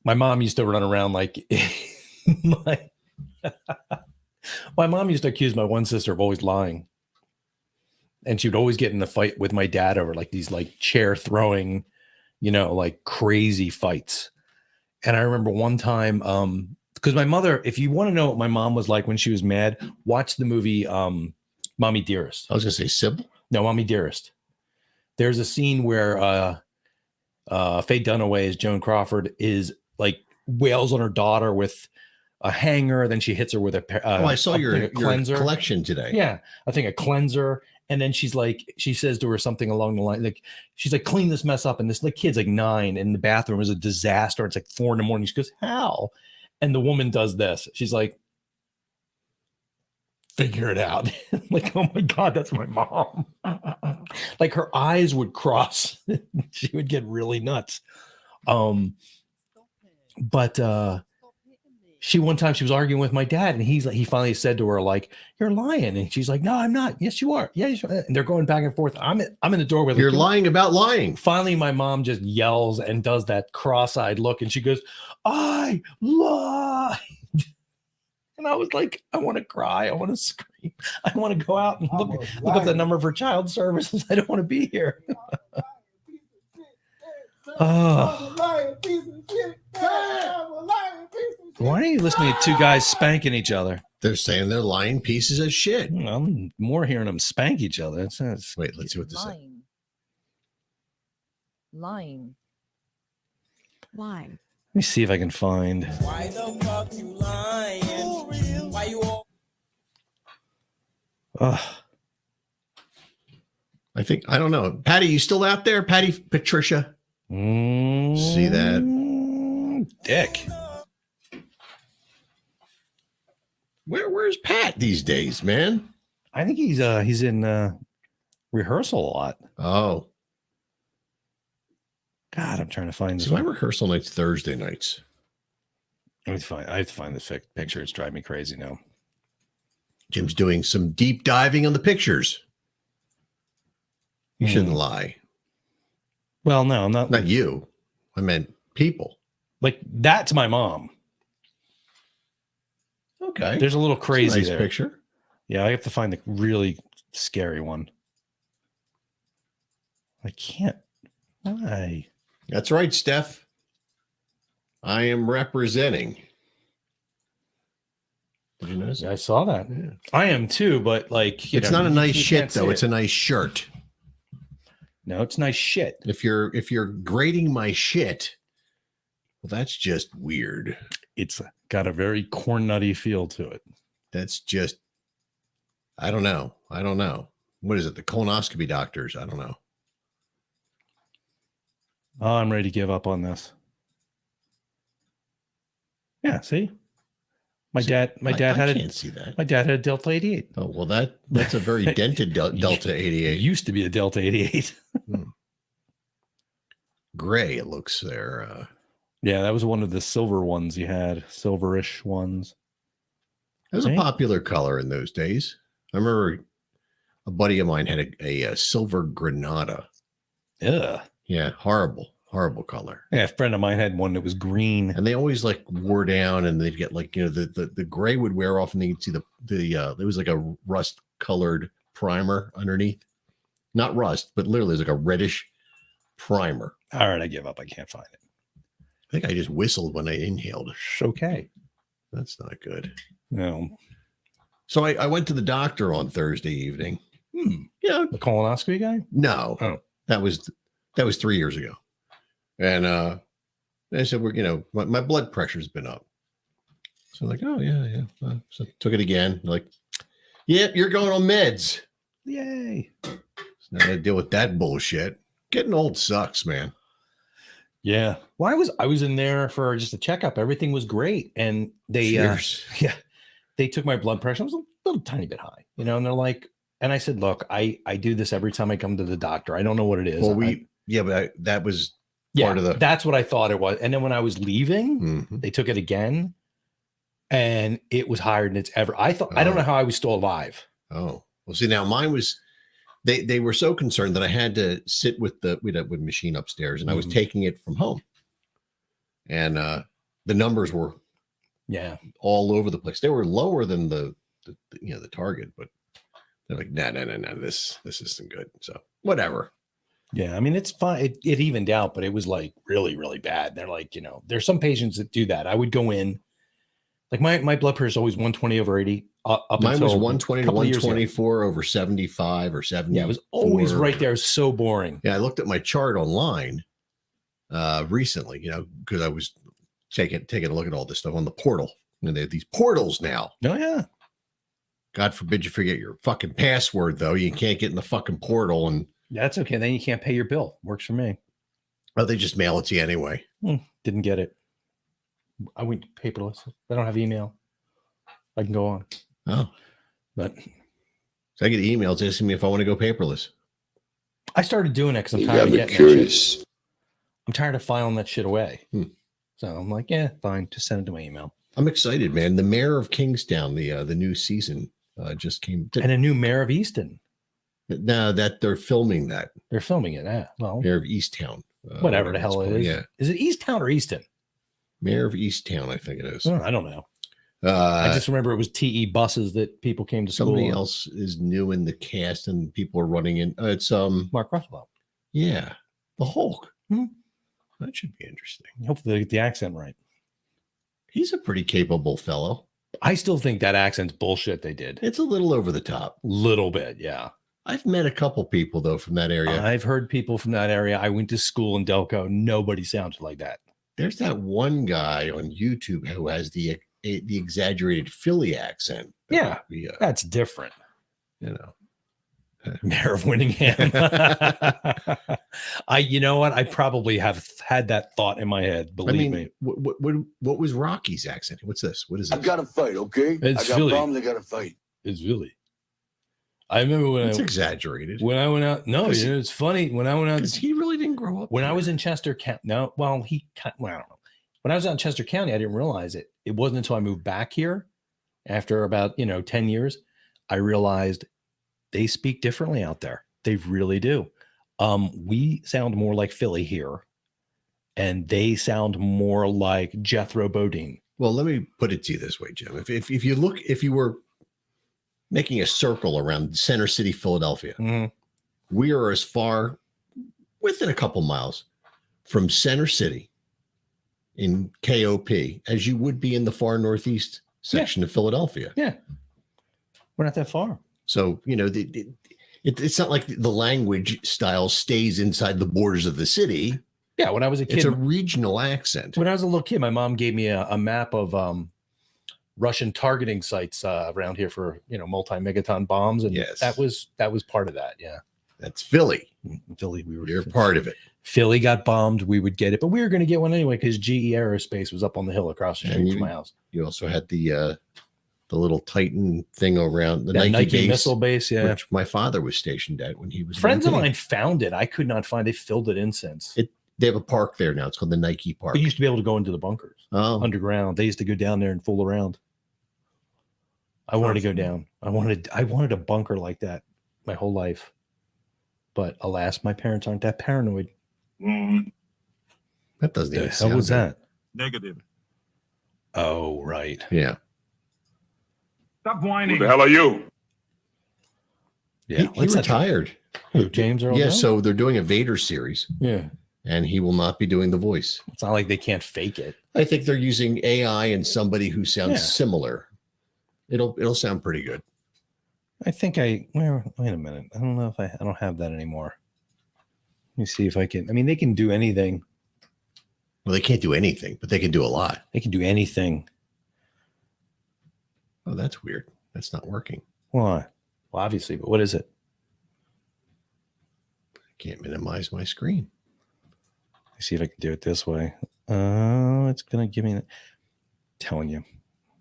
my mom used to run around like my mom used to accuse my one sister of always lying. and she would always get in the fight with my dad over like these like chair throwing, like crazy fights. And I remember one time, because my mother, if you want to know what my mom was like when she was mad, watch the movie Mommy Dearest. I was gonna say Sybil. No, Mommy Dearest. There's a scene where Faye Dunaway as Joan Crawford is like wails on her daughter with a hanger. Then she hits her with I saw your cleanser collection today. Yeah, I think a cleanser. And then she says to her something along the line, like she's like, clean this mess up. And this like kid's like 9, and the bathroom is a disaster. It's like 4 a.m. She goes, how? And the woman does this. She's like, figure it out. Like, oh my God, that's my mom. Like her eyes would cross. She would get really nuts. But one time she was arguing with my dad, and he finally said to her, like, you're lying. And she's like, no, I'm not. Yes, you are. Yeah, you are. And they're going back and forth. I'm in the doorway. You're lying about lying. Finally, my mom just yells and does that cross-eyed look, and she goes, I lied. And I was like, I want to cry. I want to scream. I want to go out and look up the number for child services. I don't want to be here. Oh. Why are you listening to 2 guys spanking each other? They're saying they're lying pieces of shit. I'm more hearing them spank each other. Wait, let's see what this is. Lying. Let me see if I can find. Why the fuck you lying? Why you all? I don't know. Patty, you still out there? Patty, Patricia. See that? Dick. Where's Pat these days, man? I think he's in rehearsal a lot. Oh. God, I'm trying to find this. So my rehearsal night's Thursday nights. I have to find this picture. It's driving me crazy now. Jim's doing some deep diving on the pictures. You shouldn't lie. Well, no, I'm not. Not you. I meant people. Like, that's my mom. Okay. There's a little crazy nice there. Picture. Yeah, I have to find the really scary one. I can't. Why? That's right, Steph. I am representing. Did you notice? Yeah, I saw that. Yeah. I am too, but like, it's not a nice shit though. It's a nice shirt. No, it's nice shit. If you're grading my shit, well, that's just weird. It's got a very corn nutty feel to it. That's just, I don't know. What is it? The colonoscopy doctors? I don't know. Oh, I'm ready to give up on this. Yeah, see? My dad can't see that. My dad had a Delta 88. Oh, well, that's a very dented Delta 88. It used to be a Delta 88. Gray, it looks there. Yeah, that was one of the silver ones you had, silverish ones. It was a popular color in those days. I remember a buddy of mine had a silver Granada. Yeah. Yeah, horrible color. Yeah, a friend of mine had one that was green. And they always like wore down, and they'd get like, the gray would wear off, and then you'd see there was like a rust colored primer underneath. Not rust, but literally it was like a reddish primer. All right, I give up. I can't find it. I think I just whistled when I inhaled. It's okay. That's not good. No. So I went to the doctor on Thursday evening. Yeah. The colonoscopy guy? No. Oh. That was 3 years ago. And they said, my blood pressure's been up. So I'm like, oh, yeah. So took it again. Like, yep, you're going on meds. Yay. So now I deal with that bullshit. Getting old sucks, man. Yeah. Well, I was in there for just a checkup. Everything was great. And they they took my blood pressure. It was a little tiny bit high, and they're like, and I said, look, I do this every time I come to the doctor. I don't know what it is. Well, but that was part of the. That's what I thought it was. And then when I was leaving, they took it again, and it was higher than it's ever. I thought, I don't know how I was still alive. Oh, well, see, now mine was, they were so concerned that I had to sit with with machine upstairs, and I was taking it from home, and the numbers were all over the place. They were lower than the target, but They're like, no, this isn't good. So whatever. Yeah, I mean, it's fine. It evened out, but it was like really, really bad. They're like, there's some patients that do that. I would go in, like my blood pressure is always 120/80. Up Mine until was 120 to a couple of years ago. 124 over 75 or 70. Yeah, it was always right there. It was so boring. Yeah, I looked at my chart online recently, because I was taking a look at all this stuff on the portal. And they have these portals now. Oh, yeah. God forbid you forget your fucking password, though. You can't get in the fucking portal. And that's okay. Then you can't pay your bill. Works for me. Oh, they just mail it to you anyway. Didn't get it. I went paperless. I don't have email. I can go on. Oh. But so I get emails asking me if I want to go paperless. I started doing it because I'm tired of getting curious. That shit. I'm tired of filing that shit away. So I'm like, yeah, fine. Just send it to my email. I'm excited, man. The mayor of Kingstown, the new season just came. And a new mayor of Easton. No, that they're filming that. They're filming it. Well, mayor of Easttown. Whatever the hell it is. Yeah. Is it Easttown or Easton? Mayor of Easttown, I think it is. I don't know. I just remember it was TE buses that people came to school. Somebody else is new in the cast and people are running in. It's Mark Ruffalo. Yeah. The Hulk. That should be interesting. Hopefully they get the accent right. He's a pretty capable fellow. I still think that accent's bullshit they did. It's a little over the top. Little bit, yeah. I've met a couple people, though, from that area. I've heard people from that area. I went to school in Delco. Nobody sounded like that. There's that one guy on YouTube who has the exaggerated Philly accent. That's different. Mayor of Winningham. You know what? I probably have had that thought in my head. Believe me. What was Rocky's accent? What's this? What is this? I got to fight, okay? It's I got Philly. problems. I got to fight. It's Philly. I remember when it's exaggerated. When I went out, no, it's funny. When I went out, because he really didn't grow up. When I was in Chester County, I don't know. When I was out in Chester County, I didn't realize it. It wasn't until I moved back here, after about 10 years, I realized they speak differently out there. They really do. We sound more like Philly here, and they sound more like Jethro Bodine. Well, let me put it to you this way, Jim. If you were making a circle around Center City, Philadelphia, we are as far within a couple miles from Center City in KOP as you would be in the far northeast section of Philadelphia. Yeah. We're not that far. So, it's not like the language style stays inside the borders of the city. Yeah. When I was a kid, it's a regional accent. When I was a little kid, my mom gave me a map of Russian targeting sites around here for, multi-megaton bombs. And that was part of that. Yeah. That's Philly. Philly. You're part of it. Philly got bombed. We would get it, but we were going to get one anyway because GE Aerospace was up on the hill across the street from my house. You also had the little Titan thing around the Nike missile base, which my father was stationed at when he was. Friends of mine found it. I could not find it. They filled it in since. They have a park there now. It's called the Nike Park. We used to be able to go into the bunkers underground. They used to go down there and fool around. I wanted to go down. I wanted a bunker like that my whole life. But alas, my parents aren't that paranoid. That doesn't even sound how was good. that? Negative. Oh, right. Yeah. Stop whining. Who the hell are you? Yeah. He retired. Who, James Earl? Yeah, Jones? so they're doing a Vader series. Yeah. And he will not be doing the voice. It's not like they can't fake it. I think they're using AI and somebody who sounds similar. It'll sound pretty good. I think wait a minute. I don't know if I don't have that anymore. Let me see if I can. I mean, they can do anything. Well, they can't do anything, but they can do a lot. They can do anything. Oh, that's weird. That's not working. Why? Well, obviously, but what is it? I can't minimize my screen. Let's see if I can do it this way. It's gonna give me. Telling you.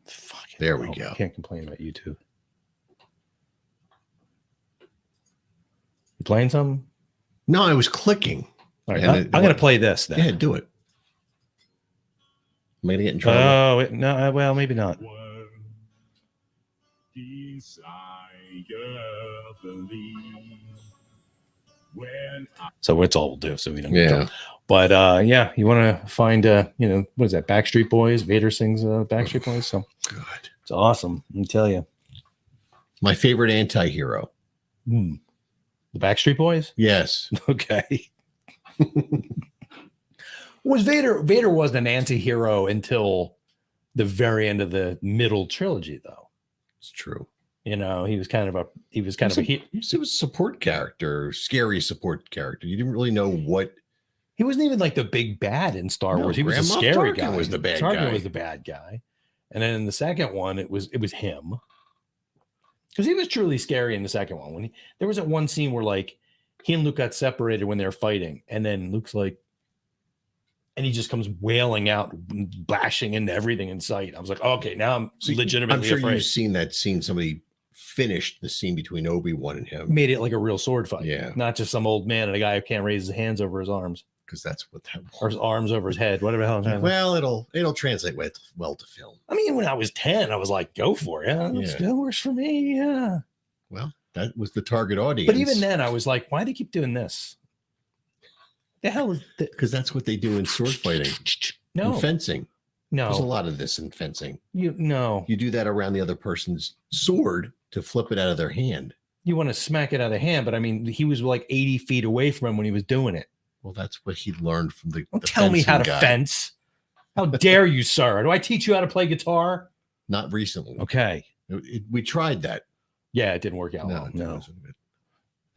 Fucking there we go. I can't complain about YouTube. You playing something? No, I was clicking. All right, I'm going to play this then. Yeah, do it. Am I going to get in trouble? Oh, no. Well, maybe not. So it's all we'll do. So we don't. Yeah. But you want to find what is that? Backstreet Boys. Vader sings Backstreet Boys. So good. It's awesome. Let me tell you. My favorite anti-hero. The Backstreet Boys? Yes. Okay. Was Vader wasn't an anti-hero until the very end of the middle trilogy, though. It's true. You know, he was kind of a He was a support character, scary support character. You didn't really know what. He wasn't even like the big bad in Star Wars. He was a scary guy. Was the bad Tarkin guy. was the bad guy. And then in the second one, it was him. Because he was truly scary in the second one. When there was that one scene where like he and Luke got separated when they were fighting, and then Luke's like, and he just comes wailing out, bashing into everything in sight. I was like, okay, now I'm legitimately I'm sure afraid. you've seen that scene. Somebody finished the scene between Obi-Wan and him. Made it like a real sword fight. Yeah. Not just some old man and a guy who can't raise his hands over his arms. Because that's what that was. Or his arms over his head, whatever the hell. Well, it'll translate well to film. I mean, when I was 10, I was like, go for it. Yeah, that works for me. Yeah. Well, that was the target audience. But even then, I was like, why do they keep doing this? The hell is that? Because that's what they do in sword fighting. No. In fencing. No. There's a lot of this in fencing. You do that around the other person's sword to flip it out of their hand. You want to smack it out of the hand, but I mean, he was like 80 feet away from him when he was doing it. Well, that's what he learned from the Don't tell me how to fence. How dare you, sir? Do I teach you how to play guitar? Not recently. Okay. We tried that. Yeah, it didn't work out well. No.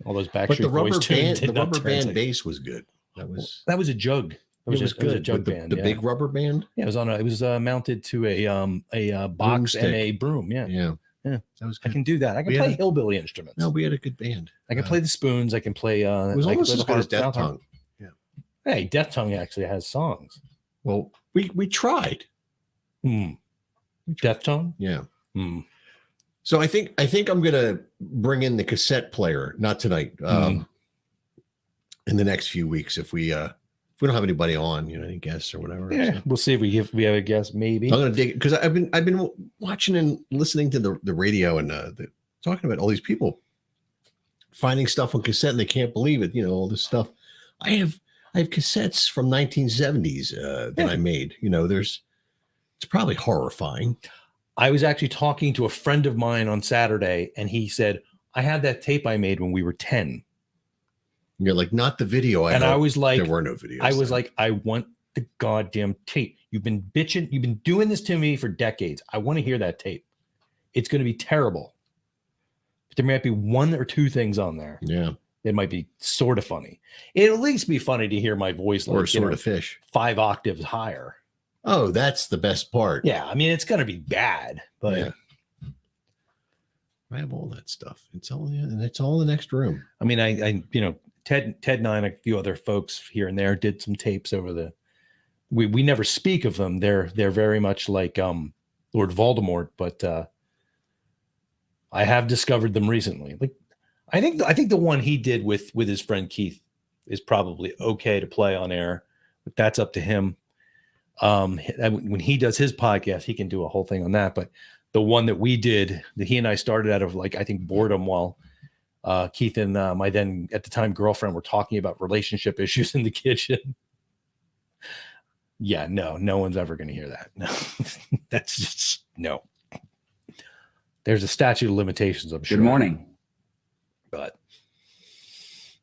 All those Backstreet But the rubber Boys band, the rubber band bass was good. That was a jug. It was good. A jug band. The big rubber band. Yeah, it was mounted to a box and a broom. Yeah. Yeah. Yeah. That was good. I can do that. I can play hillbilly instruments. No, we had a good band. I can play the spoons. I can play. It was almost as good as Death Tongue. Yeah. Hey, Death Tongue actually has songs. Well, we tried. Death Tongue. Yeah. So I think I'm gonna bring in the cassette player, not tonight. In the next few weeks, if we don't have anybody on, any guests or whatever. Yeah, so. We'll see if we have a guest. Maybe I'm gonna dig it because I've been watching and listening to the radio and talking about all these people finding stuff on cassette and they can't believe it. All this stuff. I have cassettes from 1970s that I made. It's probably horrifying. I was actually talking to a friend of mine on Saturday, and he said, I had that tape I made when we were 10. You're like, not the video. I was like, there were no videos. I was like, I want the goddamn tape. You've been bitching. You've been doing this to me for decades. I want to hear that tape. It's going to be terrible. But there might be one or two things on there. Yeah. It might be sort of funny. It'll at least be funny to hear my voice. Or sort of fish. 5 octaves higher. Oh, that's the best part. Yeah. I mean, it's going to be bad, but yeah. I have all that stuff. It's all in the next room. I mean, I Ted and I and a few other folks here and there did some tapes over we never speak of them. They're very much like Lord Voldemort, but I have discovered them recently. Like I think the one he did with his friend Keith is probably okay to play on air, but that's up to him. When he does his podcast, he can do a whole thing on that. But the one that we did, that he and I started out of I think boredom while Keith and my then at the time girlfriend were talking about relationship issues in the kitchen. Yeah, no one's ever going to hear that. No, that's just no. There's a statute of limitations, I'm sure. Good morning. But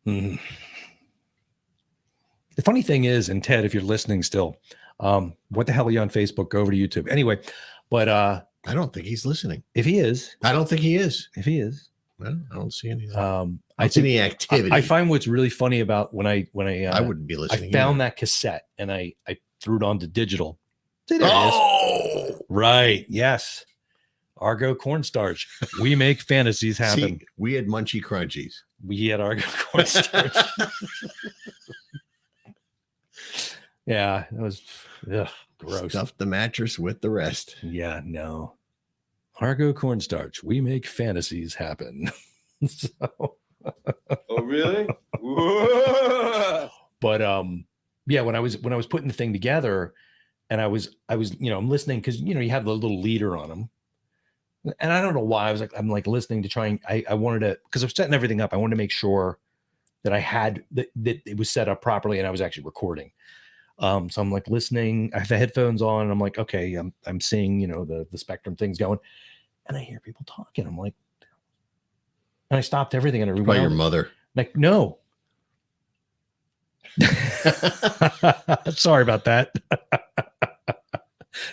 the funny thing is, and Ted, if you're listening still, what the hell are you on Facebook? Go over to YouTube. Anyway, but I don't think he's listening. If he is, I don't think he is. If he is, well, I don't see any. I see any activity. I find what's really funny about when I wouldn't be listening. I found that cassette and I threw it onto digital. See, there it is. Right. Yes. Argo cornstarch. We make fantasies happen. See, we had Munchie Crunchies. We had Argo cornstarch. Yeah, it was gross. Stuffed the mattress with the rest. Yeah, no. Argo cornstarch. We make fantasies happen. So. Oh, really? But yeah, when I was putting the thing together, and I was I'm listening because you have the little leader on them, and I don't know why I'm listening to try and I wanted to, because I was setting everything up. I wanted to make sure that I had that it was set up properly and I was actually recording. So I'm listening. I have the headphones on. And I'm like, okay, I'm seeing the spectrum things going, and I hear people talking. I'm like, And I stopped everything and I By your mother. Like, no. Sorry about that.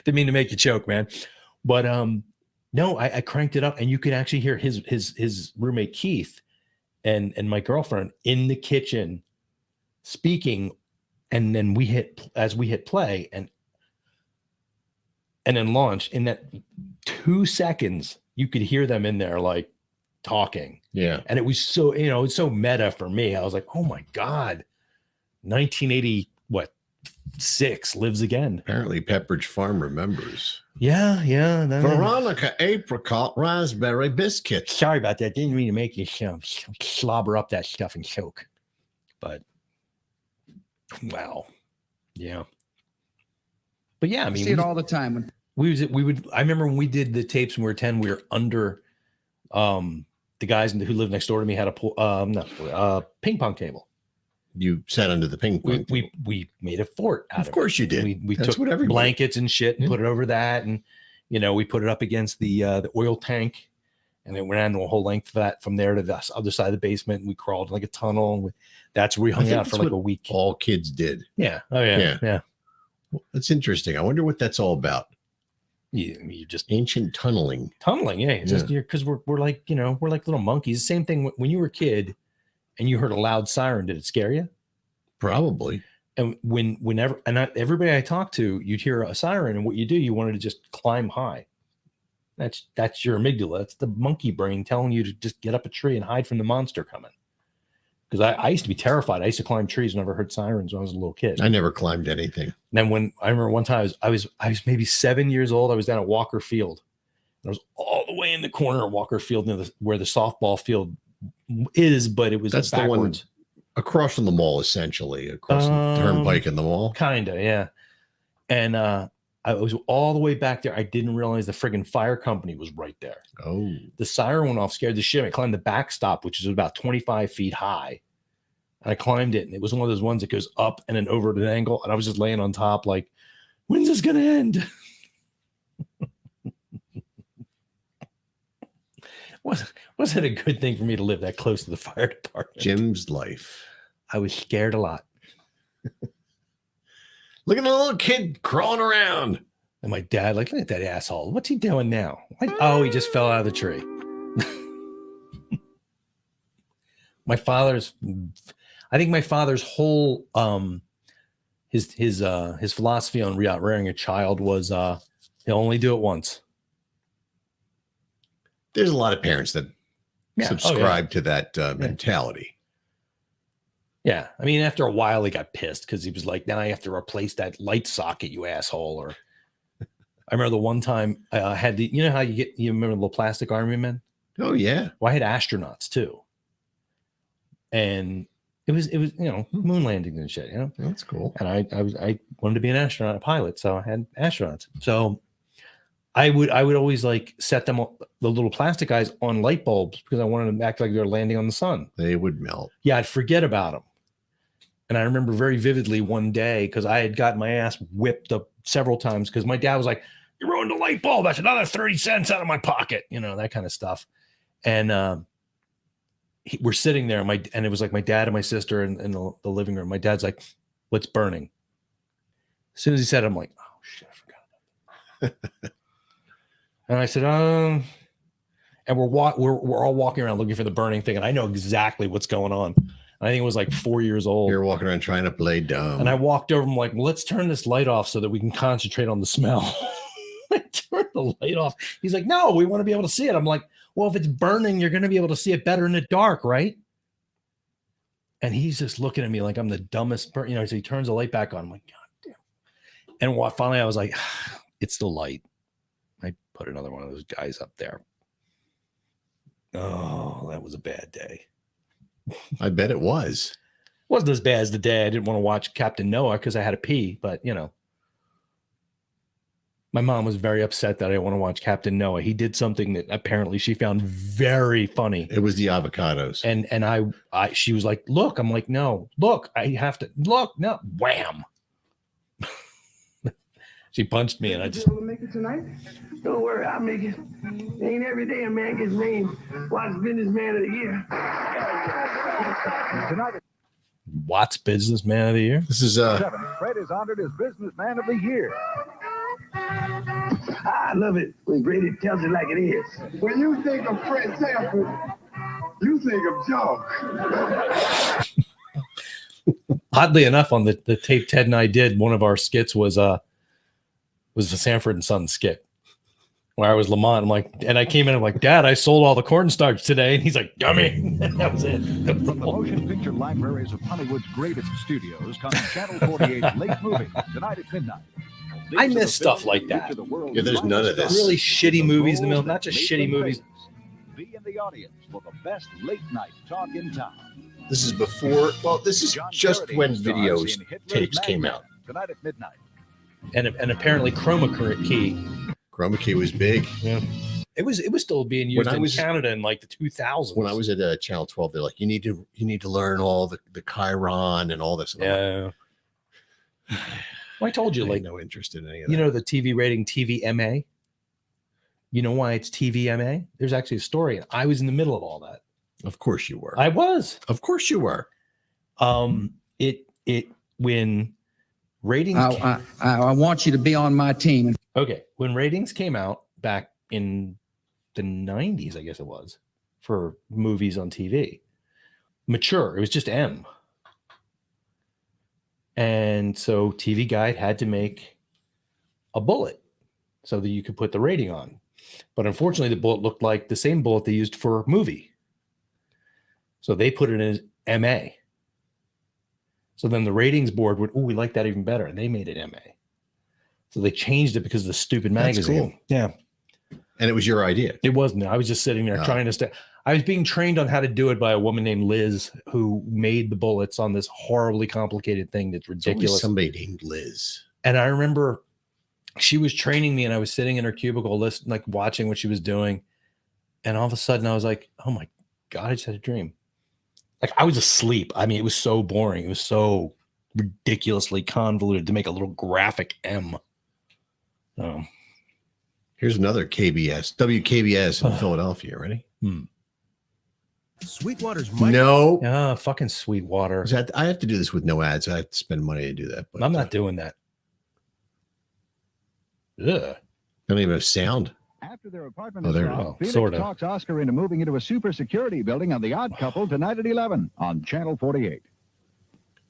Didn't mean to make you choke, man. But no, I cranked it up, and you could actually hear his roommate Keith and my girlfriend in the kitchen speaking, and then we hit play and then launch. In that 2 seconds, you could hear them in there like talking. Yeah. And it was so, it's so meta for me. I was like, oh my God, 1986 lives again. Apparently Pepperidge Farm remembers. Yeah. Veronica apricot raspberry biscuits. Sorry about that. Didn't mean to make you slobber up that stuff and choke. But wow. Yeah. But yeah, I mean, see it all the time. When we would, I remember when we did the tapes when we were 10, we were under, the guys who lived next door to me had a ping pong table. You sat under the ping pong table. We made a fort out of it. Of course you did. We took blankets and shit and put it over that. And, we put it up against the oil tank, and then ran the whole length of that from there to the other side of the basement. And we crawled like a tunnel. And that's where we hung out for like a week. All kids did. Yeah. Oh yeah. Yeah. Well, that's interesting. I wonder what that's all about. You just ancient tunneling. Yeah. It's just because we're like, we're like little monkeys. Same thing when you were a kid and you heard a loud siren. Did it scare you? Probably. And everybody I talked to, you'd hear a siren, and what you do, you wanted to just climb high. That's your amygdala. That's the monkey brain telling you to just get up a tree and hide from the monster coming. Because I used to be terrified. I used to climb trees whenever I heard sirens when I was a little kid. I never climbed anything. And then when I remember one time I was maybe 7 years old. I was down at Walker Field. And I was all the way in the corner of Walker Field where the softball field is, but it was that's backwards. The one across from the mall, essentially across the turnpike in the mall. Kinda, yeah. And I was all the way back there. I didn't realize the friggin' fire company was right there. Oh. The siren went off, scared the shit. I climbed the backstop, which is about 25 feet high. And I climbed it, and it was one of those ones that goes up and then over at an angle. And I was just laying on top like, when's this going to end? Wasn't a good thing for me to live that close to the fire department. Jim's life. I was scared a lot. Look at the little kid crawling around. And my dad, like, look at that asshole. What's he doing now? Oh, he just fell out of the tree. I think my father's whole his philosophy on rearing a child was he'll only do it once. There's a lot of parents that subscribe to that mentality. Yeah. I mean, after a while, he got pissed because he was like, now I have to replace that light socket, you asshole. Or I remember the one time I had how you remember the little plastic army men? Oh, yeah. Well, I had astronauts too. And it was moon landings and shit, That's cool. And I wanted to be an astronaut, a pilot, so I had astronauts. So I would always like set them up, the little plastic guys, on light bulbs because I wanted them to act like they're landing on the sun. They would melt. Yeah, I'd forget about them. And I remember very vividly one day because I had gotten my ass whipped up several times because my dad was like, "You ruined the light bulb. That's another 30 cents out of my pocket," that kind of stuff. And we're sitting there, and it was like my dad and my sister in the living room. My dad's like, "What's burning?" As soon as he said it, I'm like, "Oh shit, I forgot about that." And I said, and we're all walking around looking for the burning thing, and I know exactly what's going on. And I think it was like 4 years old. You're walking around trying to play dumb. And I walked over, I'm like, well, let's turn this light off so that we can concentrate on the smell. I turned the light off. He's like, no, we want to be able to see it. I'm like, well, if it's burning, you're going to be able to see it better in the dark, right? And he's just looking at me like I'm the dumbest person. So he turns the light back on. I'm like, God damn. And finally I was like, it's the light. I put another one of those guys up there. Oh, that was a bad day. I bet it was. Wasn't as bad as the day I didn't want to watch Captain Noah because I had to pee, but my mom was very upset that I didn't want to watch Captain Noah. He did something that apparently she found very funny. It was the avocados. And she was like, look, I'm like, no, look, I have to look, no, wham. She punched me and I just able to make it tonight? Don't worry, I'll make it. Ain't every day a man gets named Watts Businessman of the Year. Watts Businessman of the Year. This is Fred is honored as Businessman of the Year. I love it when Brady tells it like it is. When you think of Fred Sanford, you think of Joe. Oddly enough, on the tape Ted and I did, one of our skits was the Sanford and Son skit, where I was Lamont. I'm like, and I came in, I'm like, Dad, I sold all the cornstarch today, and he's like, dummy. That was it. From the motion picture libraries of Hollywood's greatest studios comes Channel 48's Late Movie, tonight at midnight. I miss stuff like that. Yeah, there's none of this. Really shitty movies in the middle, not just shitty movies. Be in the audience for the best late night talk in town. This is before. Well, this is just when videos tapes came out. Tonight at midnight. And apparently chroma key. Chroma key was big. Yeah. It was still being used in Canada in like the 2000s. When I was at Channel 12, they're like, you need to learn all the Chiron and all this. Yeah. Well, I told you, like, no interest in any of that. You know, the TV rating TVMA. You know why it's TVMA? There's actually a story, and I was in the middle of all that. Of course you were. I was. Of course you were. When ratings. I want you to be on my team. Okay, when ratings came out back in the 90s, I guess it was, for movies on TV, mature. It was just M. And so TV Guide had to make a bullet so that you could put the rating on. But unfortunately, the bullet looked like the same bullet they used for movie. So they put it as MA. So then the ratings board would, we like that even better. And they made it MA. So they changed it because of the stupid magazine. That's cool. Yeah. And it was your idea. It wasn't. I was just sitting there trying to stay. I was being trained on how to do it by a woman named Liz, who made the bullets on this horribly complicated thing that's ridiculous. Somebody named Liz. And I remember she was training me, and I was sitting in her cubicle, listening, like watching what she was doing. And all of a sudden, I was like, "Oh my God, I just had a dream." Like I was asleep. I mean, it was so boring. It was so ridiculously convoluted to make a little graphic M. Here's another KBS, WKBS in Philadelphia. Ready? Sweetwater's no. Fucking Sweetwater. I have to do this with no ads. I have to spend money to do that. But I'm not doing that. Ugh. Don't even have sound. After their apartment Felix sort of. talks Oscar into moving into a super security building on The Odd Couple tonight at 11 on Channel 48.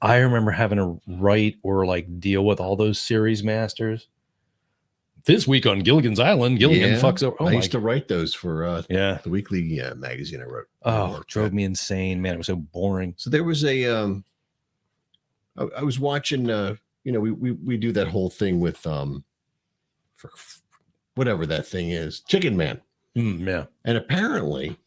I remember having to write or like deal with all those series masters. This week on Gilligan's Island, Gilligan fucks over. I used to write those for the weekly magazine I wrote. Oh, drove me insane, man. It was so boring. So there was a I was watching we do that whole thing with for whatever that thing is, Chicken Man. Yeah. And apparently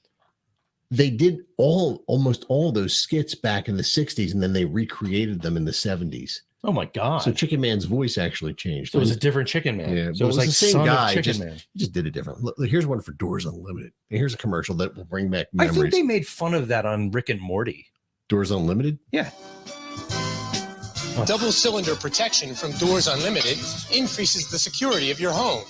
they did almost all those skits back in the 60s, and then they recreated them in the 70s. Oh my God. So Chicken Man's voice actually changed. So it was a different Chicken Man. Yeah, so it was like the same Son guy. of Chicken Man. He just did it different. Look, here's one for Doors Unlimited. And here's a commercial that will bring back memories. I think they made fun of that on Rick and Morty. Doors Unlimited? Yeah. Double cylinder protection from Doors Unlimited increases the security of your home.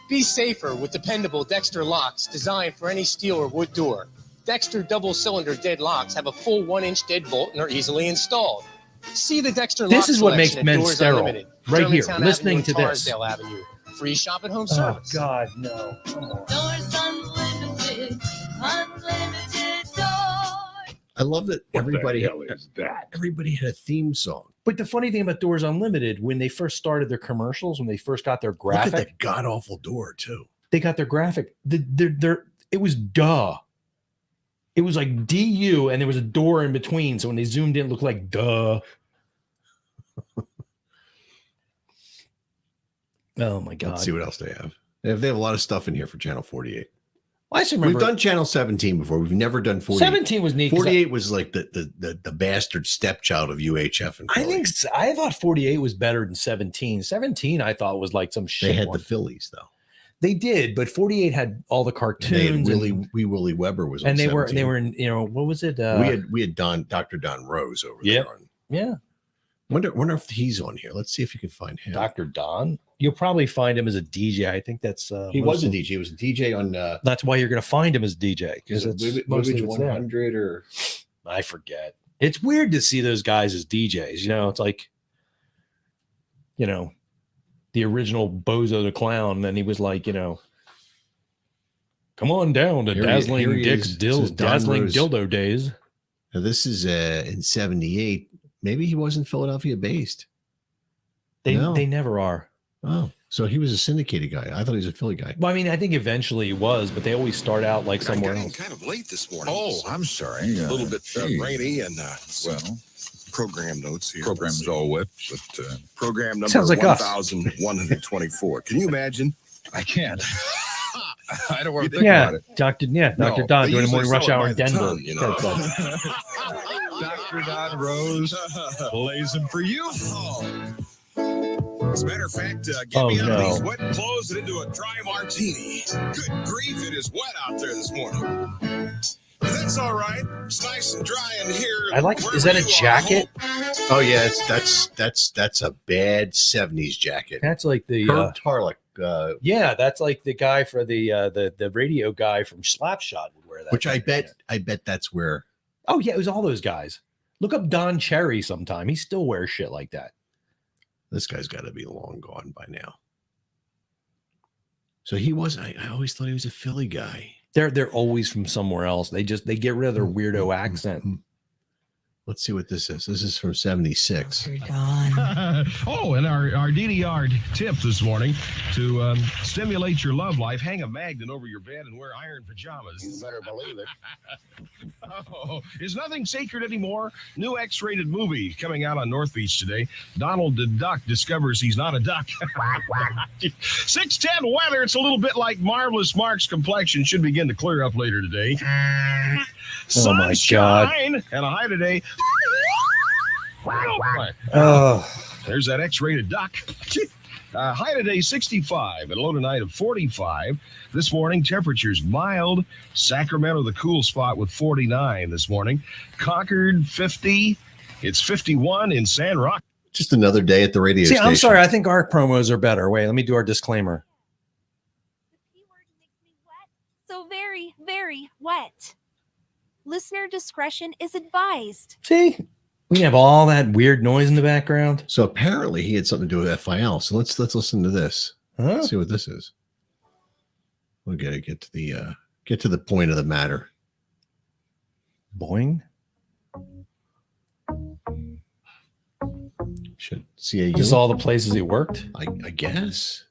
Be safer with dependable Dexter locks designed for any steel or wood door. Dexter double cylinder dead locks have a full 1-inch deadbolt and are easily installed. See the Dexter This lock is what makes selection at men Doors sterile. Unlimited, Right here, Germantown listening Avenue to and this. Tarsdale Avenue. Free shop at home Oh service. God, no. Come on. Doors Unlimited, unlimited doors. I love that everybody hell is that? Everybody had a theme song. But the funny thing about Doors Unlimited, when they first started their commercials, when they first got their graphic, Look at that god awful door too. They got their graphic. It was duh. It was like DU, and there was a door in between. So when they zoomed in, it looked like duh. Oh my God. Let's see what else they have. They have a lot of stuff in here for Channel 48. Well, I just remember we've done Channel 17 before. We've never done 48. 17 was neat. 48 was like the bastard stepchild of UHF. And I thought 48 was better than 17. 17 I thought was like some shit. They had one. the Phillies though. They did, but 48 had all the cartoons. Wee Willie Weber was on and they 17. were in, what was it? we had Dr. Don Rose over there. On, yeah. Wonder if he's on here. Let's see if you can find him. Dr. Don. You'll probably find him as a DJ. I think that's he was a DJ. He was a DJ on. That's why you're going to find him as DJ because it's mostly 100 or I forget. It's weird to see those guys as DJs. You know, it's like, you know, the original Bozo the Clown. And then he was like, you know, come on down to Dazzling Dildo Days. Now this is in 78. Maybe he wasn't Philadelphia based. They never are. Oh, so he was a syndicated guy. I thought he was a Philly guy. Well, I mean, I think eventually he was, but they always start out like somewhere else. Kind of late this morning. Oh, I'm sorry. A little bit rainy and program notes here. Program's all wet, but program number sounds like 1124. Can you imagine? I can't. I don't want to think about it. Dr. Don doing a morning rush hour in Denver. Ton, you know? Dr. Don Rose blazing for you. As a matter of fact, get me out of these wet clothes and into a dry martini. Good grief, it is wet out there this morning. But that's all right. It's nice and dry in here. Is that a jacket? Oh yeah, that's a bad 70s jacket. That's like the Kurt Tarlick. Yeah, that's like the guy for the radio guy from Slapshot would wear that. Which I bet that's where. Oh yeah, it was all those guys. Look up Don Cherry sometime. He still wears shit like that. This guy's got to be long gone by now. So he was. I always thought he was a Philly guy. They're always from somewhere else. They get rid of their weirdo accent. Let's see what this is. This is from 76. And our DDR tip this morning to stimulate your love life, hang a magnet over your bed and wear iron pajamas. You better believe it. Is nothing sacred anymore? New X-rated movie coming out on North Beach today. Donald the Duck discovers he's not a duck. 610 weather. It's a little bit like Marvelous Mark's complexion. Should begin to clear up later today. Oh my God. And a high today. There's that X-rated duck. High today 65 and low tonight of 45. This morning temperatures mild. Sacramento the cool spot with 49 this morning. Concord 50. It's 51 in San Roque. Just another day at the radio station. I'm sorry. I think our promos are better. Wait, let me do our disclaimer. The P word makes me wet. So very, very wet. Listener discretion is advised. See, we have all that weird noise in the background. So apparently he had something to do with FIL. So let's listen to this. Let's see what this is. We'll get to the point of the matter. Boing. Should see just all the places he worked. I guess.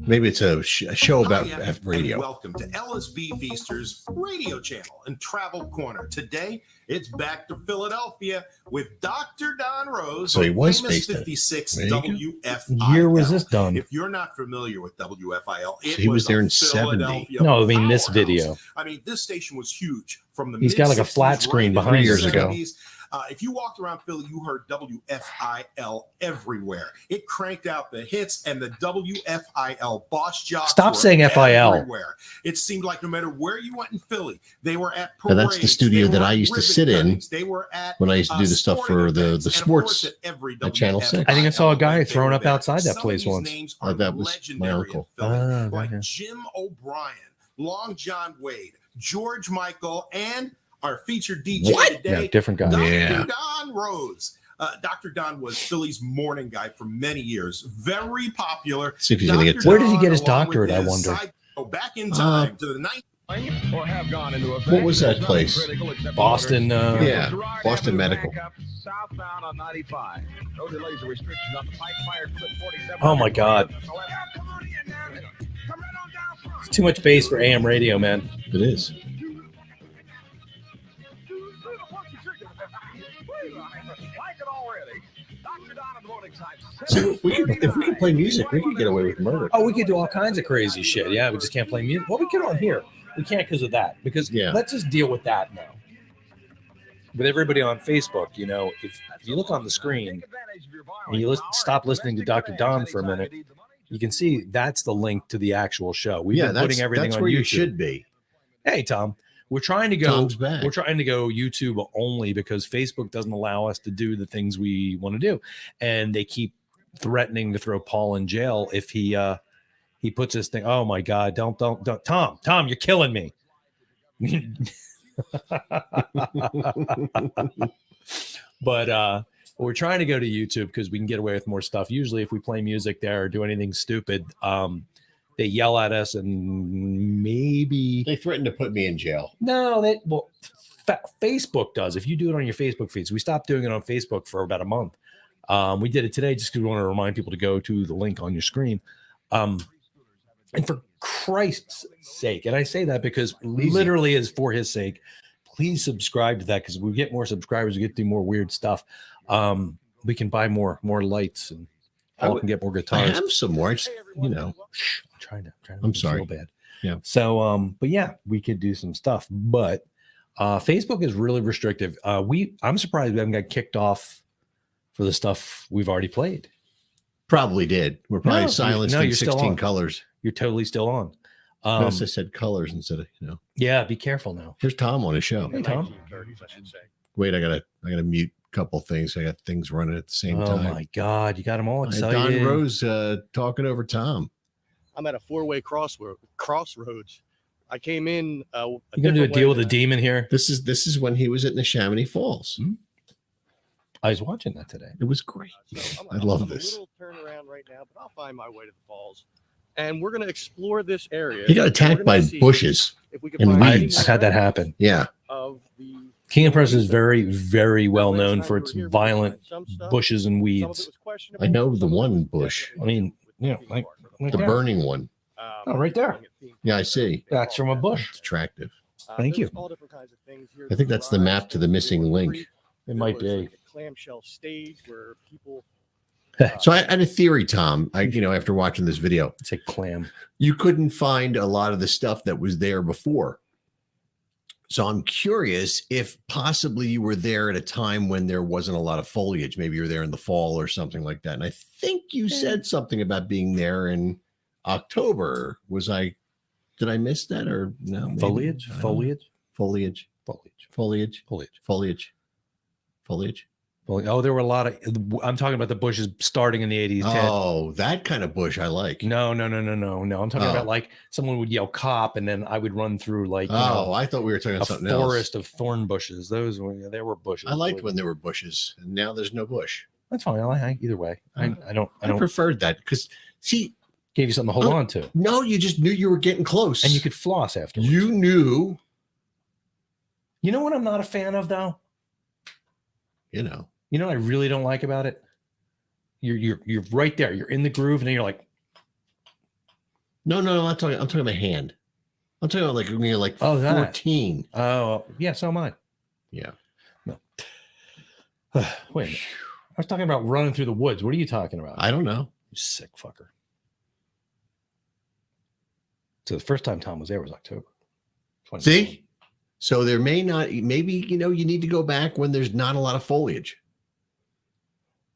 Maybe it's a show about radio. Welcome to LSB Feaster's radio channel and travel corner. Today, it's back to Philadelphia with Dr. Don Rose. So he was famous based 56 there. WFIL. Year was this done? If you're not familiar with WFIL, he was there in 70. No, I mean this video. I mean, this station was huge from the He's got like a flat screen behind 3 years ago. If you walked around Philly, you heard WFIL everywhere. It cranked out the hits and the WFIL boss jobs. Stop saying FIL. Everywhere. It seemed like no matter where you went in Philly, they were at Now that's the studio that I used to sit in They were at when I used to do the stuff for the sports at Channel 6. I think I saw a guy thrown up outside that place once. That was my uncle. Like Jim O'Brien, Long John Wade, George Michael, and our featured DJ today, Yeah, different guy. Dr. Don Rose. Dr. Don was Philly's morning guy for many years. Very popular. See if he's going to get Where did he get his doctorate, I wonder? Back in time to the 90s. Or have gone into a What was that place? Boston. Yeah, Boston Medical. Southbound on 95. No delays or restrictions on the pipe fired clip 47. Oh my God. It's too much bass for AM radio, man. It is. So if we could play music, we could get away with murder. Oh, we could do all kinds of crazy shit. Yeah, we just can't play music. Well, we can on here. We can't because of that. Because let's just deal with that now. With everybody on Facebook, you know, if you look on the screen and you stop listening to Dr. Don for a minute, you can see that's the link to the actual show. We've been putting everything that's on where YouTube. You should be. Hey, Tom. We're trying to go. Tom's back. We're trying to go YouTube only because Facebook doesn't allow us to do the things we want to do, and they keep threatening to throw Paul in jail if he puts this thing. Oh my God! Don't, Tom, you're killing me. But we're trying to go to YouTube because we can get away with more stuff. Usually, if we play music there or do anything stupid, they yell at us and maybe they threaten to put me in jail. No, Facebook does. If you do it on your Facebook feeds, we stopped doing it on Facebook for about a month. We did it today just because we want to remind people to go to the link on your screen. And for Christ's sake, and I say that because literally is for his sake, please subscribe to that because we get more subscribers, we get to do more weird stuff. We can buy more lights and Paul can get more guitars. I have some more. I'm trying to I'm sorry. Feel bad. Yeah. So, but yeah, we could do some stuff, but Facebook is really restrictive. I'm surprised we haven't got kicked off for the stuff we've already played. Probably did. We're probably silenced in 16 colors. You're totally still on. Notice I said colors instead of, Yeah, be careful now. Here's Tom on his show. Hey, Tom. Wait, I gotta mute a couple things. I got things running at the same time. Oh my God, you got them all excited. Don Rose talking over Tom. I'm at a four-way crossroads. I came in. You gonna do a deal with a demon here? This is when he was at Neshaminy Falls. Hmm? I was watching that today. It was great. I love this. A little turnaround right now, but I'll find my way to the falls, and we're gonna explore this area. He got attacked by bushes and weeds. I've had that happen. Yeah. Of the King of Prussia is very, very well known for its violent bushes and weeds. I know the one bush. I mean, like the burning one. Oh, right there. Yeah, I see. That's from a bush. It's attractive. Thank you. I think that's the map to the missing link. It might be. Clamshell stage where people. So I had a theory, Tom. After watching this video, it's a clam. You couldn't find a lot of the stuff that was there before. So I'm curious if possibly you were there at a time when there wasn't a lot of foliage. Maybe you were there in the fall or something like that. And I think you said something about being there in October. Did I miss that or no? Maybe? Foliage. Oh, there were a lot of. I'm talking about the bushes starting in the 80s. Oh, that kind of bush I like. No. I'm talking about like someone would yell "cop" and then I would run through like. I thought we were talking about something else. A forest of thorn bushes. Those were there were bushes. I liked when there were bushes, and now there's no bush. That's fine. I either way. I don't. I preferred that because gave you something to hold on to. No, you just knew you were getting close, and you could floss afterwards. You knew. You know what I'm not a fan of though. You know what I really don't like about it? You're right there. You're in the groove, and then you're like, no. I'm talking about hand. I'm talking about like when you're like 14. Oh, yeah. So am I. Yeah. No. Wait a minute. I was talking about running through the woods. What are you talking about? I don't know. You sick fucker. So the first time Tom was there was October. See? So there maybe you need to go back when there's not a lot of foliage.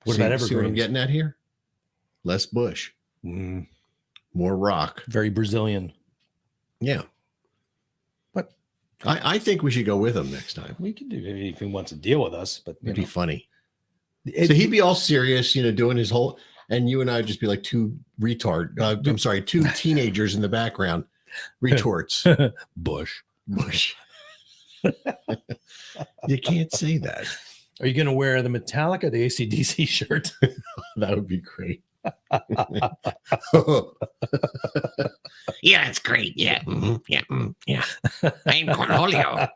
What about See what I'm evergreens? getting at here? Less bush. More rock. Very Brazilian. Yeah. But I think we should go with him next time. We can do it if he wants to deal with us, but it'd be funny. So he'd be all serious, doing his whole, and you and I would just be like two teenagers in the background. Retorts. Bush. You can't say that. Are you going to wear the Metallica, the AC/DC shirt? That would be great. Yeah, it's great. Yeah. Yeah. Yeah. I'm Cornholio.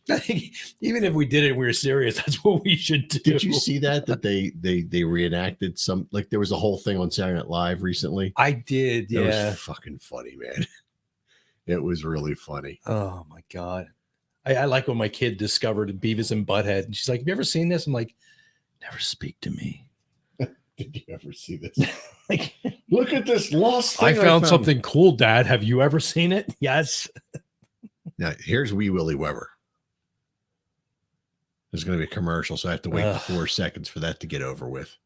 I think even if we did it, we were serious. That's what we should do. Did you see that they reenacted some, like there was a whole thing on Saturday Night Live recently? I did. Yeah. It was fucking funny, man. It was really funny. Oh my God. I like when my kid discovered Beavis and Butthead, and she's like, "Have you ever seen this?" I'm like, "Never speak to me." Did you ever see this? Like, look at this lost thing I found something cool, Dad. Have you ever seen it? Yes. Now, here's Wee Willie Weber. There's going to be a commercial, so I have to wait 4 seconds for that to get over with.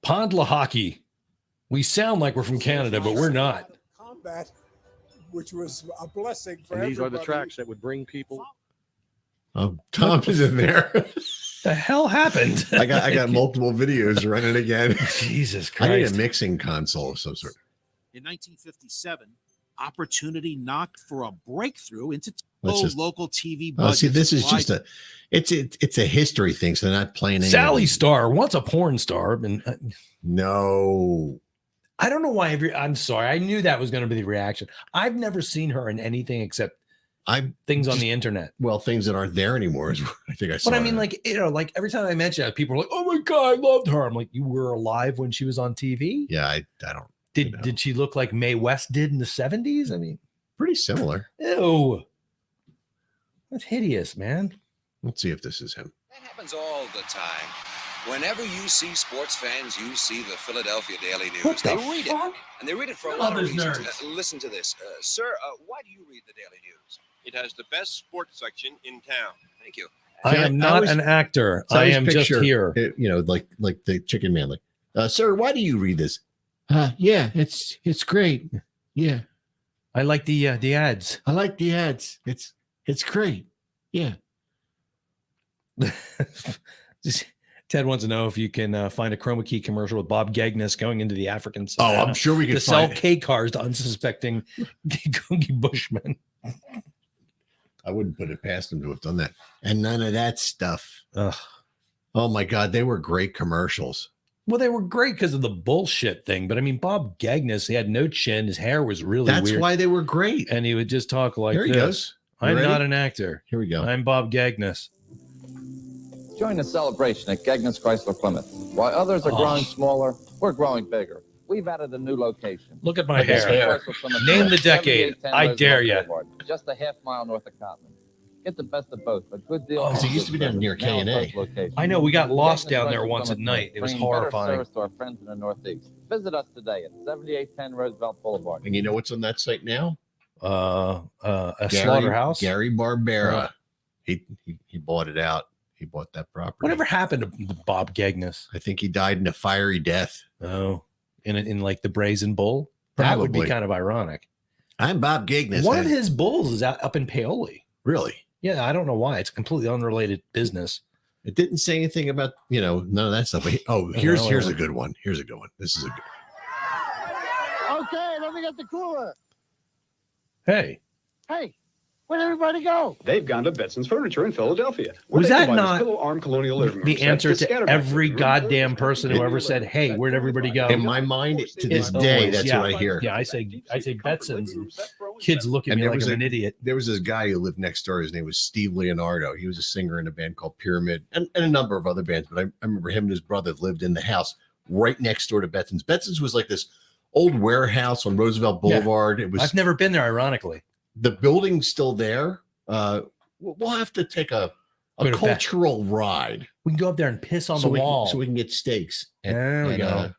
Pond La Hockey. We sound like we're from Canada, but we're not. Combat which was a blessing for And these are everybody. the tracks that would bring people. Oh, Tom is in there. The hell happened? I got multiple videos running again. Jesus I need a Christ. mixing console of some sort. In 1957, opportunity knocked for a breakthrough into Let's just- local TV Oh, budgets. see, this is applied just it's a history thing, so they're not playing any Sally of them. Star, once a porn star, and No. I don't know why. I'm sorry. I knew that was going to be the reaction. I've never seen her in anything except things on the internet. Well, things that aren't there anymore is what I think I saw. But I mean, like, like every time I mention it, people are like, "Oh my god, I loved her." I'm like, "You were alive when she was on TV?" Yeah, I don't. Did she look like Mae West did in the 70s? I mean, pretty similar. Ew, that's hideous, man. Let's see if this is him. That happens all the time. Whenever you see sports fans, you see the Philadelphia Daily News. What the They read fuck? it, and they read it for a I lot love of those reasons. nerds. Listen to this, sir. Why do you read the Daily News? It has the best sports section in town. Thank you. I am not an actor. So I always am just picture here. it, like the chicken man. Like, sir, why do you read this? Yeah, it's great. Yeah, I like the ads. I like the ads. It's great. Yeah. Ted wants to know if you can find a chroma key commercial with Bob Gagnis going into the African Oh, savannah I'm sure we to can sell find. K cars to unsuspecting Gungi Bushmen. I wouldn't put it past them to have done that. And none of that stuff. Ugh. Oh my God, they were great commercials. Well, they were great because of the bullshit thing. But I mean, Bob Gagnis, he had no chin. His hair was really That's weird. why they were great. And he would just talk like Here he this. goes. You I'm ready? not an actor. Here we go. I'm Bob Gagnis. Join the celebration at Gagnis Chrysler Plymouth. While others are growing smaller, we're growing bigger. We've added a new location. Look at my Gagnis hair. Chrysler Plymouth Name North, the decade. 7810 I dare Roosevelt you. Boulevard, just a half-mile north of Cotman. Get the best of both, a good deal. Oh, so it and used to be good down near service. Now in K&A. both locations. I know, we got lost Gagnis down there Chrysler once at Plymouth night. North, It was bringing better horrifying. service to our friends in the Northeast. Visit us today at 7810 Roosevelt Boulevard. And you know what's on that site now? A slaughterhouse. Gary Barbera. He bought it out. He bought that property. Whatever happened to Bob Gagnis? I think he died in a fiery death. Oh, in like the Brazen Bull? That would be Probably. kind of ironic. I'm Bob Gagnis. One of his bulls is out up in Paoli. Really? Yeah, I don't know why. It's a completely unrelated business. It didn't say anything about, none of that stuff. But here's a good one. Here's a good one. This is a good Okay, let me get the cooler. Hey, Hey, where'd everybody go? They've gone to Betson's Furniture in Philadelphia. Was they that provide us not pillow arm colonial living the rooms, answer sets, to scatterback every rooms, goddamn person who ever said, "Hey, where'd everybody go?" In my mind, to this It's day, always- that's yeah, what I hear. Yeah, I say Betson's, and kids look at And me there like was I'm an idiot. There was this guy who lived next door. His name was Steve Leonardo. He was a singer in a band called Pyramid and a number of other bands. But I remember him and his brother lived in the house right next door to Betson's. Betson's was like this old warehouse on Roosevelt Boulevard. It was. I've never been there, ironically. The building's still there. We'll have to take a Go to cultural ride. We can go up there and piss on so the we wall. so we can get steaks. There we and, go.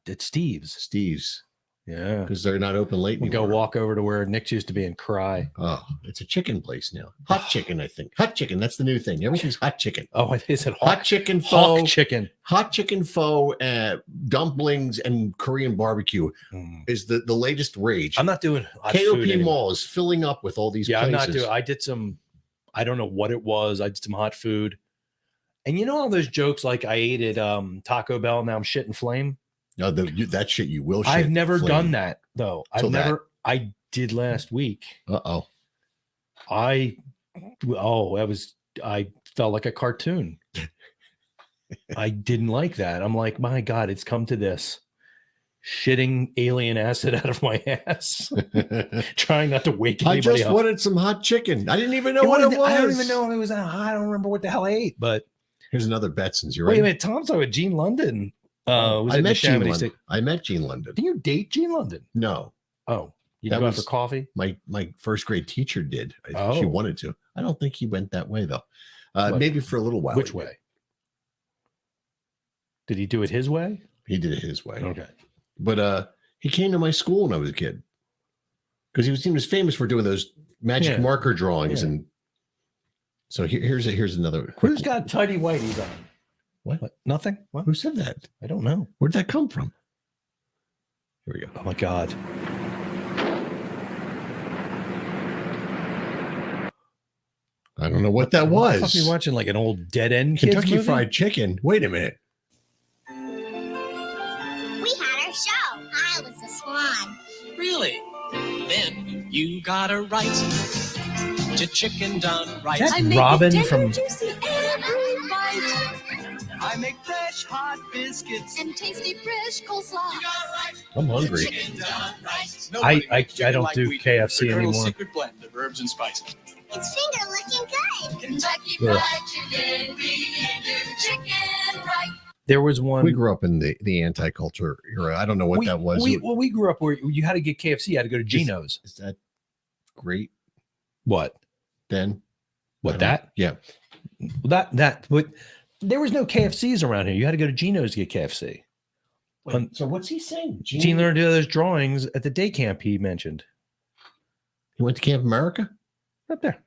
At Steve's. Steve's. Yeah. Because they're not open late We anymore. go walk over to where Nick's used to be and cry. Oh, it's a chicken place now. Hot chicken, I think. Hot chicken. That's the new thing. Everything's hot chicken. Oh, is it Hot chicken Hawk pho? chicken. Hot chicken pho, dumplings, and Korean barbecue is the latest rage. I'm not doing hot food KOP anymore. Mall is filling up with all these Yeah, I'm places. not doing. I did some. I don't know what it was. I did some hot food, and you know all those jokes like I ate at Taco Bell. Now I'm shitting flame. No, that shit you will. Shit I've never flame. done that though. I've Till that. never. I did last week. Uh-oh. I felt like a cartoon. I didn't like that. I'm like, my God, it's come to this. Shitting alien acid out of my ass. Trying not to wake I anybody just up. wanted some hot chicken. I didn't even know what it was. I don't even know if it was. I don't remember what the hell I ate. But here's another Betson's. You're wait a right. minute, Tom's talking with Gene London. Was I it met Gene Chamonix London. State? I met Gene London. Did you date Gene London? No. Oh, you That go out was for coffee? My first grade teacher did. She Oh. wanted to. I don't think he went that way though. What? Maybe for a little while. Which he did. way? Did he do it his way? He did it his way. Okay. But he came to my school when I was a kid because he was famous for doing those magic Yeah. marker drawings. Yeah. And so here's another quick Who's got tidy whities on? What? Nothing? What? Who said that? I don't know. Where'd that come from? Here we go. Oh my God. I don't know what that What the fuck was. are you watching? Like an old Dead End Kids Kentucky movie? Fried Chicken. Wait a minute. We had our show. I was a swan. Really? Then you got a right to chicken done right. Is that Robin from? Juicy every bite. I make fresh hot biscuits And tasty fresh coleslaw. I'm hungry. chicken done right. I don't do KFC the Colonel's anymore. secret blend of herbs and spices. It's finger looking good. Kentucky Yeah. Fried Chicken, we do chicken right. There was one. We grew up in the anti-culture era. I don't know what that was. We grew up where you had to get KFC. You had to go to Geno's. Is that great? What? Then? What that? Yeah. That. But there was no KFCs around here. You had to go to Geno's to get KFC. Wait, so what's he saying? Gene learned to do those drawings at the day camp he mentioned. He went to Camp America? Up there.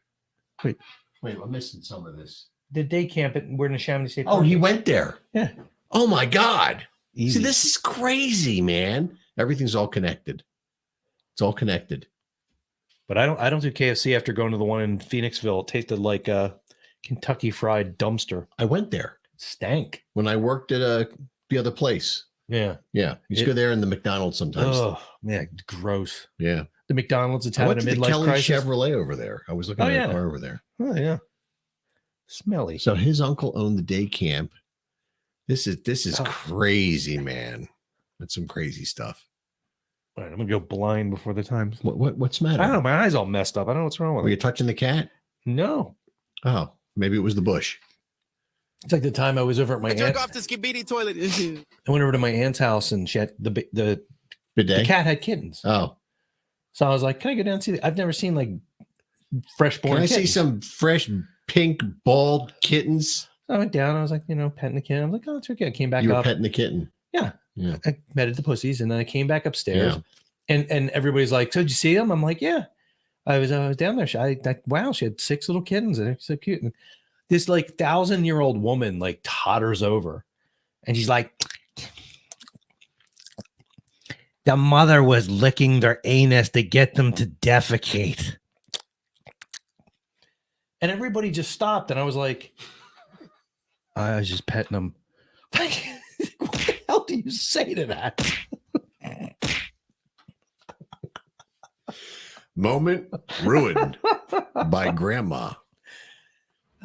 Wait, I'm missing some of this. the day camp at we're in the Chamonix State Oh, Park. he went there. Yeah. Oh my God. Easy. See, this is crazy, man. Everything's all connected. It's all connected. But I don't do KFC after going to the one in Phoenixville. It tasted like a Kentucky Fried dumpster. I went there. Stank. When I worked at the other place. Yeah. Yeah. You used to go there in the McDonald's sometimes. Oh, man, gross. Yeah. The McDonald's that's I having went a to the midlife Kelly crisis. Chevrolet over there. I was looking at a car over there. Oh, yeah. Smelly. So his uncle owned the day camp. This is crazy, man. That's some crazy stuff. All right, I'm gonna go blind before the time. What's the matter? I don't know. My eyes all messed up. I don't know what's wrong with Were me. you touching the cat? No. Oh, maybe it was the bush. It's like the time I was over at my aunt. off the skibidi toilet. I went over to my aunt's house and she had the bidet. cat had kittens. Oh, so I was like, "Can I go down and see?" I've never seen like fresh born. Can I see some fresh pink bald kittens? I went down. I was like, petting the kitten. I was like, "Oh, it's okay." I came back You were up. petting the kitten. Yeah. Yeah. I petted the pussies and then I came back upstairs. Yeah. And everybody's like, "So did you see them?" I'm like, "Yeah." I was down there. Wow, she had 6 little kittens. They're so cute. And this like 1,000-year-old woman like totters over, and she's like, "The mother was licking their anus to get them to defecate." And everybody just stopped, and I was like, I was just petting them. Like, what the hell do you say to that? Moment ruined by grandma.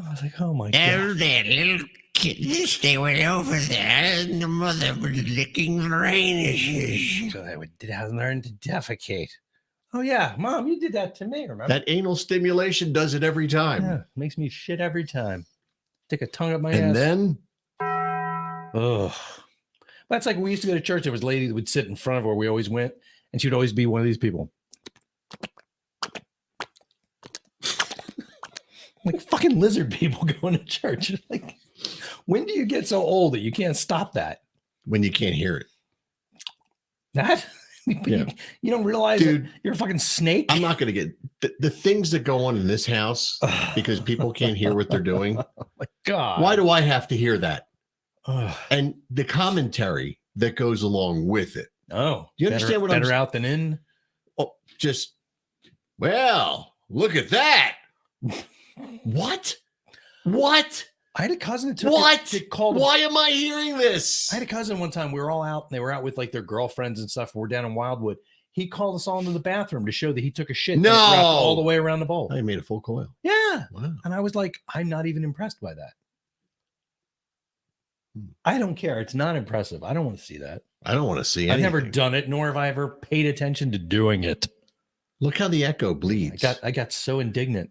I was like, oh my Oh, God. that little kittens, they were over there, and the mother was licking their anuses. So they hasn't learned to defecate. Oh, yeah. Mom, you did that to me, remember? That anal stimulation does it every time. Yeah, makes me shit every time. Stick a tongue up my And ass. then Ugh. That's like we used to go to church. There was a lady that would sit in front of where we always went, and she would always be one of these people. Like fucking lizard people going to church. Like, when do you get so old that you can't stop that? when you can't hear it. That? Yeah. You don't realize Dude, that you're a fucking snake? I'm not going to get the things that go on in this house because people can't hear what they're doing. Oh my God. Why do I have to hear that? Ugh. And the commentary that goes along with it. Oh, Do you understand what I'm better out than in? Oh, just, well, look at that. What? What? I had a cousin that took What? It called Why am I hearing this? I had a cousin one time. We were all out. And they were out with like their girlfriends and stuff. We're down in Wildwood. He called us all into the bathroom to show that he took a shit. No. that wrapped all the way around the bowl. I made a full coil. Yeah. Wow. And I was like, I'm not even impressed by that. I don't care. It's not impressive. I don't want to see that. I don't want to see I've anything. never done it, nor have I ever paid attention to doing it. Look how the echo bleeds. I got so indignant.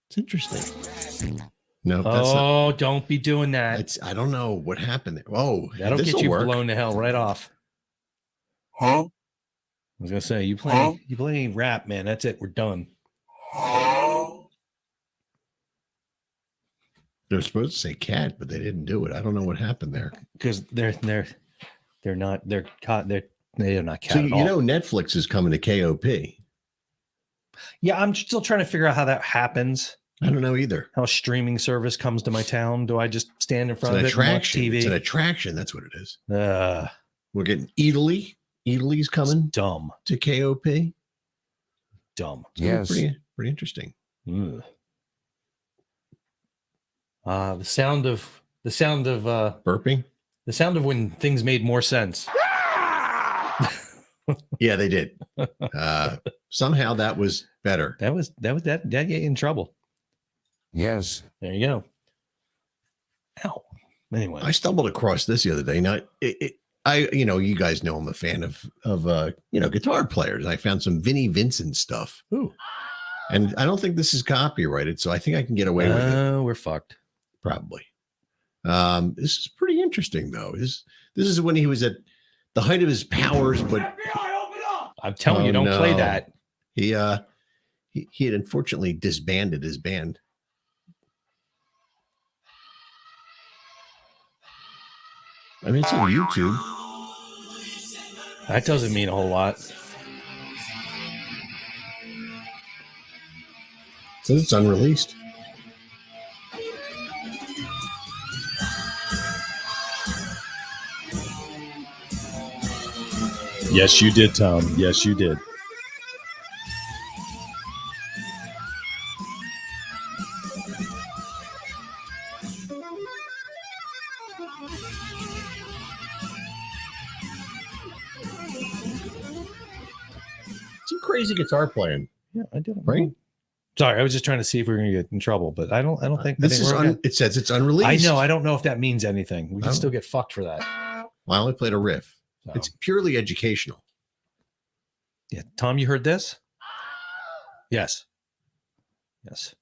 It's interesting. No, that's not. Oh, don't be doing that. It's, I don't know what happened there. Oh, That'll get this'll you work. blown to hell right off. Huh? I was gonna say you play rap, man. That's it. We're done. They're supposed to say cat, but they didn't do it. I don't know what happened there. Because they're not they're not cat So at you all. know Netflix is coming to KOP. Yeah, I'm still trying to figure out how that happens. I don't know either. How a streaming service comes to my town. Do I just stand in It's front an of it and watch attraction. TV? It's an attraction. That's what it is. We're getting Italy. Italy's coming dumb to KOP. Dumb. So pretty interesting. Ugh. The sound of burping. The sound of when things made more sense. Yeah, they did. Somehow that was better. That get you in trouble. Yes. There you go. Ow. Anyway, I stumbled across this the other day. Now, you guys know I'm a fan of guitar players. I found some Vinnie Vincent stuff. Ooh. And I don't think this is copyrighted, so I think I can get away with it. Oh, we're fucked. Probably. This is pretty interesting, though. This is when he was at the height of his powers, but I'm telling you, don't play that. He had unfortunately disbanded his band. I mean, it's on YouTube. That doesn't mean a whole lot. So it's unreleased. Yes, you did, Tom. Yes, you did. Some crazy guitar playing. Yeah, I do. Right? Sorry, I was just trying to see if we were going to get in trouble, but I don't think This is it says it's unreleased. I know. I don't know if that means anything. We can still get fucked for that. Well, I only played a riff. So. It's purely educational. Yeah, Tom, you heard this? Yes. Yes.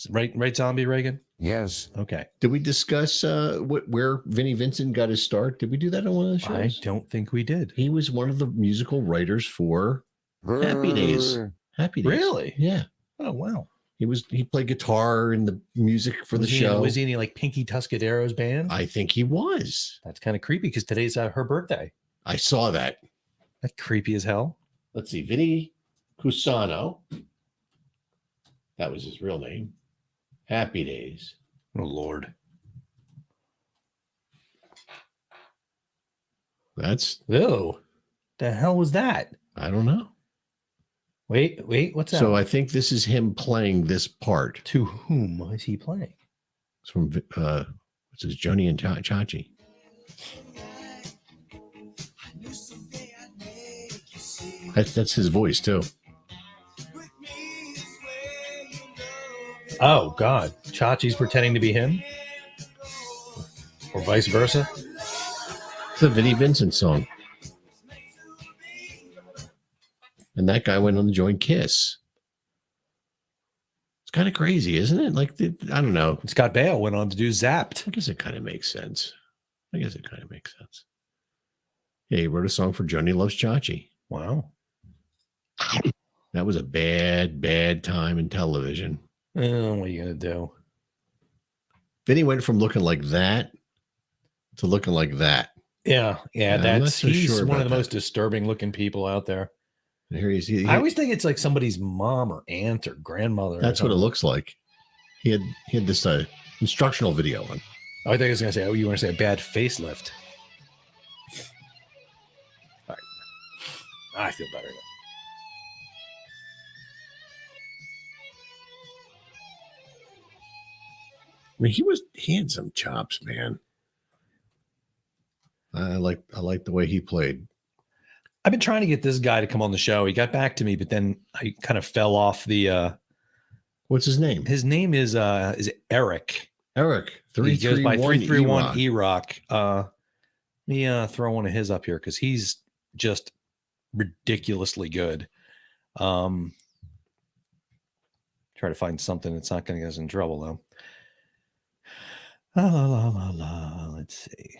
Right, Zombie Reagan? Yes. Okay. Did we discuss where Vinnie Vincent got his start? Did we do that on one of the shows? I don't think we did. He was one of the musical writers for Happy Days. Happy Days. Really? Yeah. Oh, wow. He played guitar in the music for the show. Was he in like Pinky Tuscadero's band? I think he was. That's kind of creepy because today's her birthday. I saw that. That's creepy as hell. Let's see. Vinnie Cusano. That was his real name. Happy Days. Oh, Lord. That's... Ew. The hell was that? I don't know. Wait, what's that? So I think this is him playing this part. To whom is he playing? It's from what's his Joni and Chachi. That's his voice too. Oh God, Chachi's pretending to be him, or vice versa. It's a Vinnie Vincent song. And that guy went on to join Kiss. It's kind of crazy, isn't it? Like, I don't know. Scott Baio went on to do Zapped. I guess it kind of makes sense. Yeah, he wrote a song for Joni Loves Chachi. Wow. That was a bad time in television. What are you going to do? Then he went from looking like that to looking like that. Yeah, he's sure one of the that. most disturbing looking people out there. And here I always think it's like somebody's mom or aunt or grandmother. That's what it looks like. He had this instructional video on. Oh, I think I was going to say, you want to say a bad facelift. All right. I feel better now. I mean, he had some chops, man. I like the way he played. I've been trying to get this guy to come on the show. He got back to me, but then I kind of fell off the. What's his name? His name is Eric. Eric. He goes by 331 E-Rock. Let me throw one of his up here because he's just ridiculously good. Try to find something that's not going to get us in trouble though. Let's see.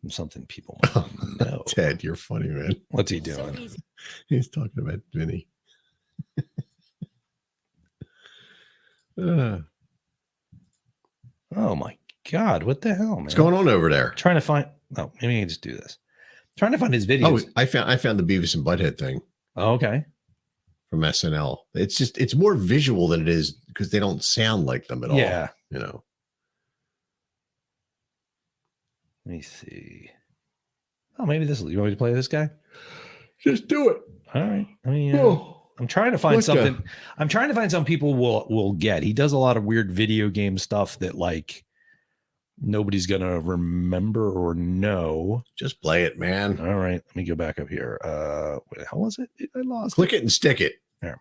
Something people know. Ted, you're funny, man. What's he doing? He's talking about Vinny. Oh my God! What the hell, man? What's going on over there? Trying to find. Oh, maybe I can just do this. Trying to find his videos. Oh, I found the Beavis and Butthead thing. Oh, okay. From SNL. It's more visual than it is because they don't sound like them at all. Yeah. You know. Let me see. Oh, maybe this. You want me to play this guy? Just do it. All right. I mean, I'm trying to find What the- something. I'm trying to find some people will get. He does a lot of weird video game stuff that like nobody's gonna remember or know. Just play it, man. All right, let me go back up here. What the hell was it? I lost. Click it and stick it. There.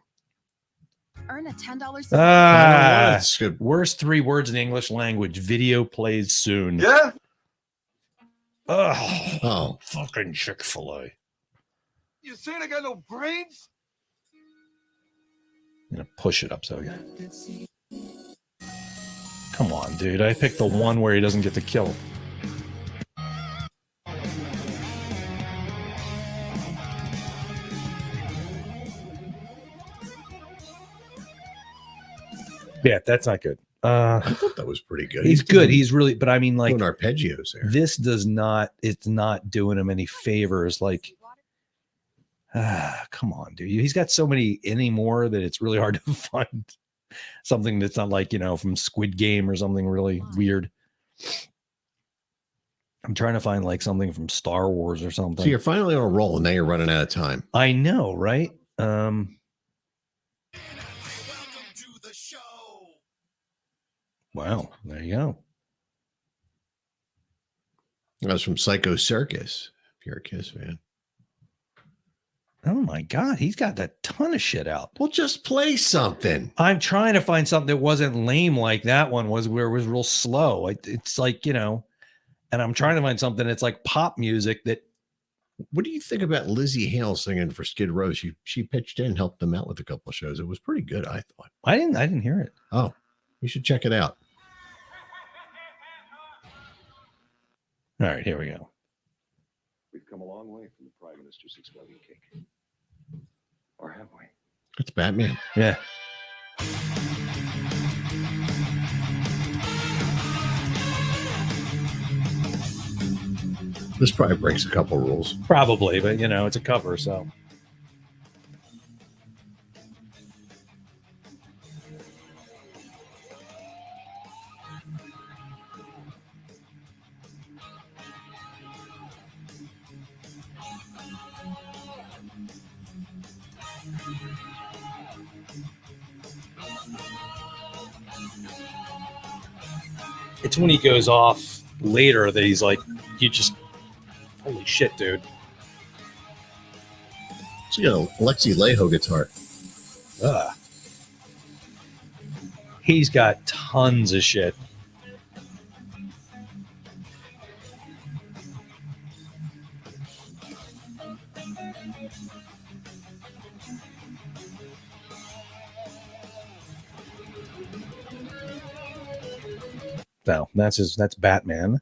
Earn a $10. That's good. Worst 3 words in the English language. Video plays soon. Yeah. Oh, fucking Chick-fil-A. You saying I got no brains? I'm gonna push it up so yeah. Come on, dude. I picked the one where he doesn't get to kill. Yeah, that's not good. I thought that was pretty good. He's good. He's really, but I mean, like doing arpeggios there. This does not. It's not doing him any favors. Like, come on, dude. He's got so many anymore that it's really hard to find something that's not like, from Squid Game or something really weird. I'm trying to find like something from Star Wars or something. So you're finally on a roll, and now you're running out of time. I know, right? Wow, there you go. That was from Psycho Circus, if you're a Kiss fan. Oh my God, he's got a ton of shit out. Well, just play something. I'm trying to find something that wasn't lame like that one was, where it was real slow. It's like, and I'm trying to find something that's like pop music that. What do you think about Lizzie Hale singing for Skid Row? She pitched in, helped them out with a couple of shows. It was pretty good, I thought. I didn't hear it. Oh, you should check it out. All right, here we go. We've come a long way from the Prime Minister's exploding cake. Or have we? It's Batman. Yeah. This probably breaks a couple rules. Probably, but it's a cover, so. It's when he goes off later that he's like, holy shit, dude. So you got a Lexi Laiho guitar. He's got tons of shit. No, that's Batman.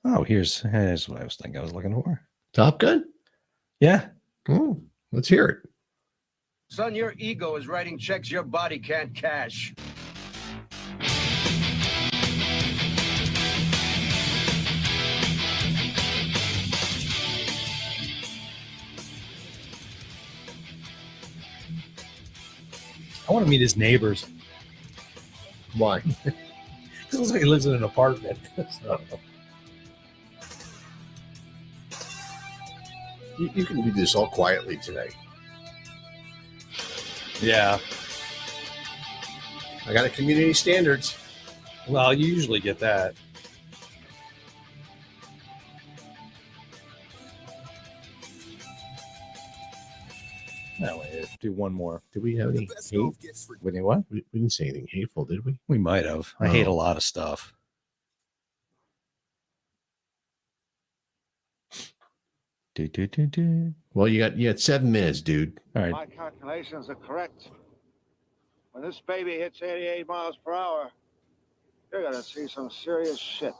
Oh, here's what I was thinking I was looking for. Top Gun? Yeah. Oh, let's hear it. Son, your ego is writing checks your body can't cash. I want to meet his neighbors. Why? It looks like he lives in an apartment. So. You can do this all quietly today. Yeah. I got a community standards. Well, you usually get that. No, wait, do one more. Did we have any hate? What? We didn't say anything hateful, did we? We might have. I hate a lot of stuff. Well, you had 7 minutes, dude. All right. My calculations are correct. When this baby hits 88 miles per hour, you're going to see some serious shit.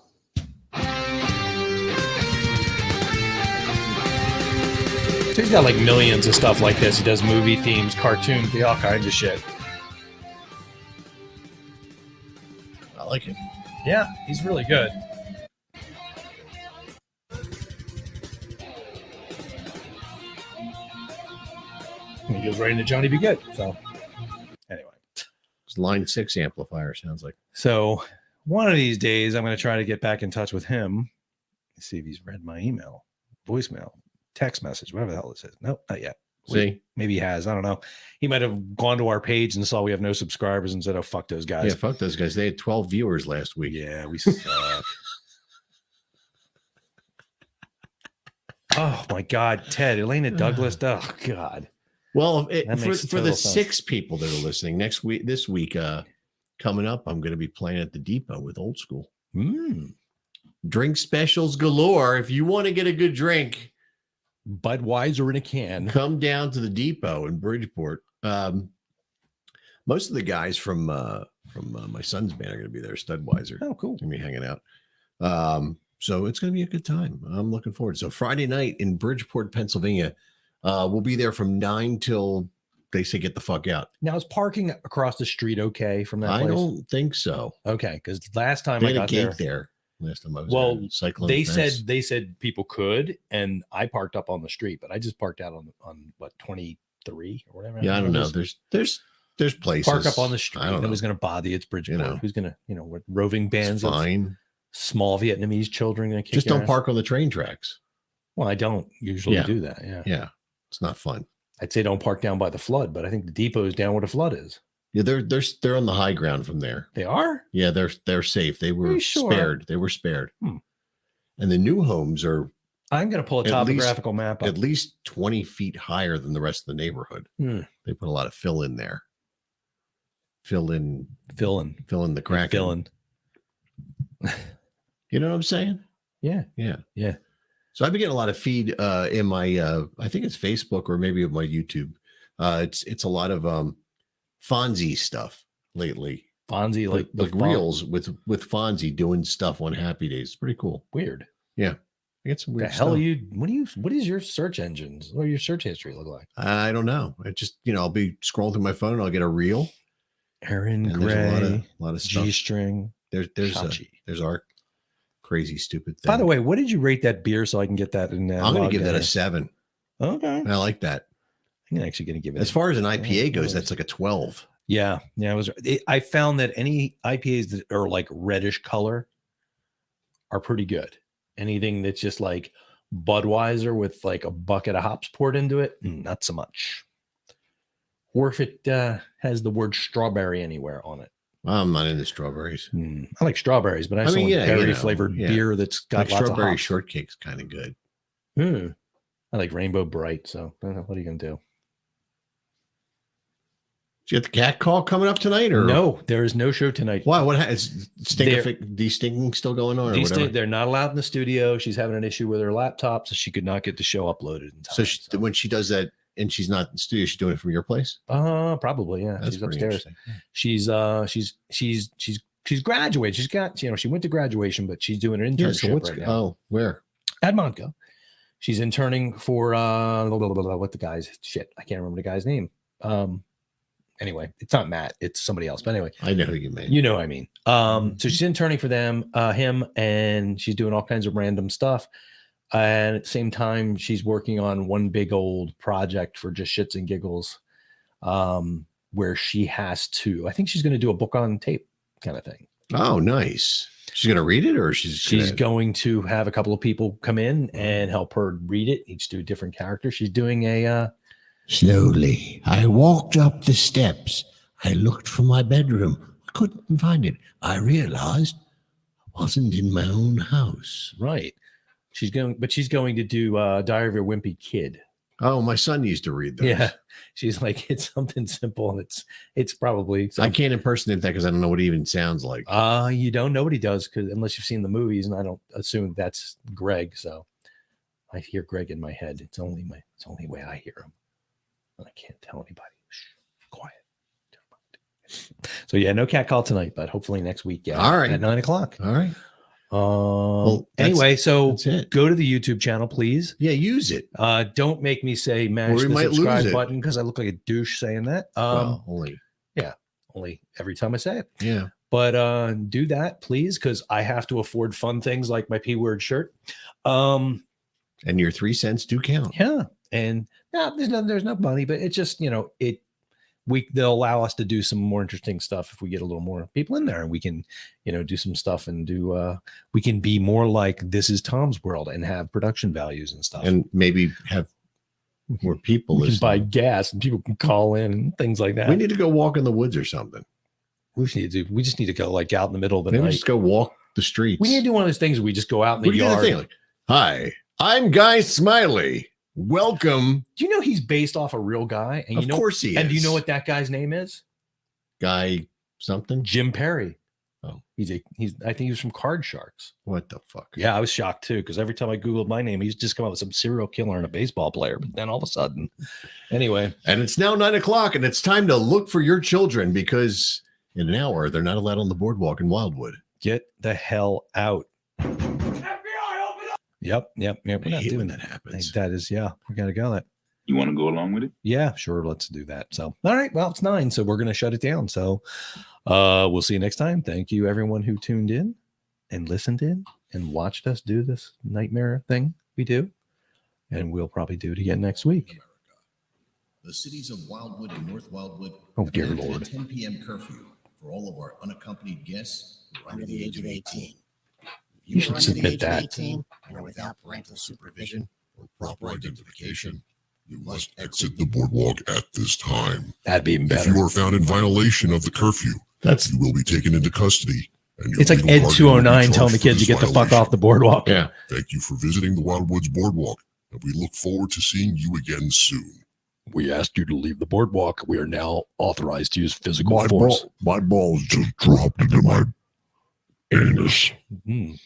So he's got like millions of stuff like this. He does movie themes, cartoon, all kinds of shit. I like it. Yeah, he's really good. He goes right into Johnny Be Good. So, anyway. It's line 6 amplifier, sounds like. So, one of these days, I'm going to try to get back in touch with him. Let's see if he's read my email, voicemail. text message, whatever the hell it says. Nope, not yet. See? Maybe he has. I don't know. He might have gone to our page and saw we have no subscribers and said, "Oh, fuck those guys." Yeah, fuck those guys. They had 12 viewers last week. Yeah, we suck. Oh my God, Ted, Elena Douglas. Oh God. Well, That makes for the total sense. 6 people that are listening this week, coming up, I'm going to be playing at the Depot with Old School. Drink specials galore. If you want to get a good drink, Budweiser in a can, come down to the Depot in Bridgeport. Most of the guys from my son's band are going to be there. Studweiser. Oh, cool. Going to be hanging out. So it's going to be a good time. I'm looking forward. So Friday night in Bridgeport, Pennsylvania, we'll be there from 9 till they say get the fuck out. Now, is parking across the street okay from that I place? don't think so. Okay, because last time They I had a got gate there, there. Last time I was well, there. Cyclone they fence. said people could, and I parked up on the street, but I just parked out on what 23 or whatever. Yeah, I don't know. There's places. Park up on the street. I don't know. Nobody's going to bother you. It's Bridgeport. You know. Who's going to, what roving bands It's of fine. small Vietnamese children going to kick Just your don't ass? park on the train tracks. Well, I don't usually Yeah. do that. Yeah. Yeah, it's not fun. I'd say don't park down by the flood, but I think the depot is down where the flood is. Yeah, they're on the high ground from there. They are? Yeah, they're safe. They were you sure? spared. They were spared. And the new homes are. I'm going to pull a topographical map up. At least 20 feet higher than the rest of the neighborhood. They put a lot of fill in there. Fill in the crack. Fill in. You know what I'm saying? Yeah. Yeah. So I've been getting a lot of feed in my I think it's Facebook or maybe my YouTube. It's a lot of Fonzie stuff lately. Fonzie, like reels with Fonzie doing stuff on Happy Days. It's pretty cool. Weird. Yeah. I get some weird The hell stuff. what is your search engines? What do your search history look like? I don't know. I just, I'll be scrolling through my phone and I'll get a reel. Aaron And Gray, there's a lot of stuff. G-string. There's our crazy stupid thing. By the way, what did you rate that beer so I can get that in? I'm going to give that a 7. Okay. I like that. I'm actually going to give it. As far as an IPA goes, that's like a 12. Yeah. I found that any IPAs that are like reddish color are pretty good. Anything that's just like Budweiser with like a bucket of hops poured into it, not so much. Or if it has the word strawberry anywhere on it. I'm not into strawberries. I like strawberries, but I want berry flavored beer that's got like lots strawberry of hops. shortcake's kind of good. I like Rainbow Bright, so I don't know. What are you gonna do? Did you get the cat call coming up tonight, or no? There is no show tonight. Why? What is destinking still going on? Or whatever? They're not allowed in the studio. She's having an issue with her laptop, so she could not get the show uploaded in time. So when she does that, and she's not in the studio, she's doing it from your place. Probably, yeah. That's She's pretty upstairs. interesting. She's graduated. She's got she went to graduation, but she's doing an internship right now. Oh, where? At Montgo. She's interning for what the guy's shit. I can't remember the guy's name. Anyway, it's not Matt, it's somebody else. But anyway, I know who you mean. You know what I mean. So she's interning for him, and she's doing all kinds of random stuff. And at the same time, she's working on one big old project for just shits and giggles, where she has to. I think she's going to do a book on tape kind of thing. Oh, nice. She's going to read it, or she's going to have a couple of people come in and help her read it. Each do a different character. She's doing a. Slowly, I walked up the steps. I looked for my bedroom. I couldn't find it. I realized I wasn't in my own house. Right. She's going to do Diary of a Wimpy Kid. Oh, my son used to read those. Yeah. She's like, it's something simple, and it's probably I can't impersonate that because I don't know what it even sounds like. You don't know what he does unless you've seen the movies, and I don't assume that's Greg. So I hear Greg in my head. It's only the way I hear him. I can't tell anybody. Shh, quiet. So yeah, no cat call tonight, but hopefully next week. Yeah, all right, at 9 o'clock. All right. Anyway, so go to the YouTube channel, please. Yeah, use it. Don't make me say mash the subscribe button because I look like a douche saying that. Only every time I say it. Yeah. But do that, please, because I have to afford fun things like my P-word shirt. And your 3 cents do count. Yeah. And no, there's no money, but it's just, they'll allow us to do some more interesting stuff if we get a little more people in there, and we can, do some stuff and we can be more like This Is Tom's World and have production values and stuff. And maybe have more people We can listening. buy gas and people can call in and things like that. We need to go walk in the woods or something. We just need to go like out in the middle of the Maybe night. just go walk the streets. We need to do one of those things where we just go out in the We can do yard. the thing like, hi, I'm Guy Smiley. Welcome. Do you know he's based off a real guy? And Of course he And do you is. know what that guy's name is? Guy something? Jim Perry. Oh. I think he was from Card Sharks. What the fuck? Yeah, I was shocked too, because every time I Googled my name, he's just come up with some serial killer and a baseball player. But then all of a sudden, anyway. And it's now 9:00, and it's time to look for your children because in an hour they're not allowed on the boardwalk in Wildwood. Get the hell out. Yep. We're not doing that. Happens. That is, we got to go. That. You want to go along with it? Yeah, sure. Let's do that. So, all right. Well, it's 9, so we're going to shut it down. So, we'll see you next time. Thank you, everyone who tuned in and listened in and watched us do this nightmare thing we do. And we'll probably do it again next week. The cities of Wildwood and North Wildwood Oh, have dear enacted Lord. a 10 p.m. curfew for all of our unaccompanied guests who are under the age of 18. You should submit that. 18 and are without parental supervision or proper identification, You must exit the boardwalk at this time. That'd be even better. If you are found in violation of the curfew, you will be taken into custody. And your It's like legal Ed guardian will be 209 telling the charged for kids to this get the fuck off the boardwalk. Yeah. Thank you for visiting the Wildwoods Boardwalk, and we look forward to seeing you again soon. We asked you to leave the boardwalk. We are now authorized to use physical force. My balls just dropped into my anus.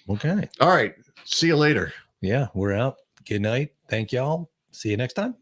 Okay. All right. See you later. Yeah, we're out. Good night. Thank y'all. See you next time.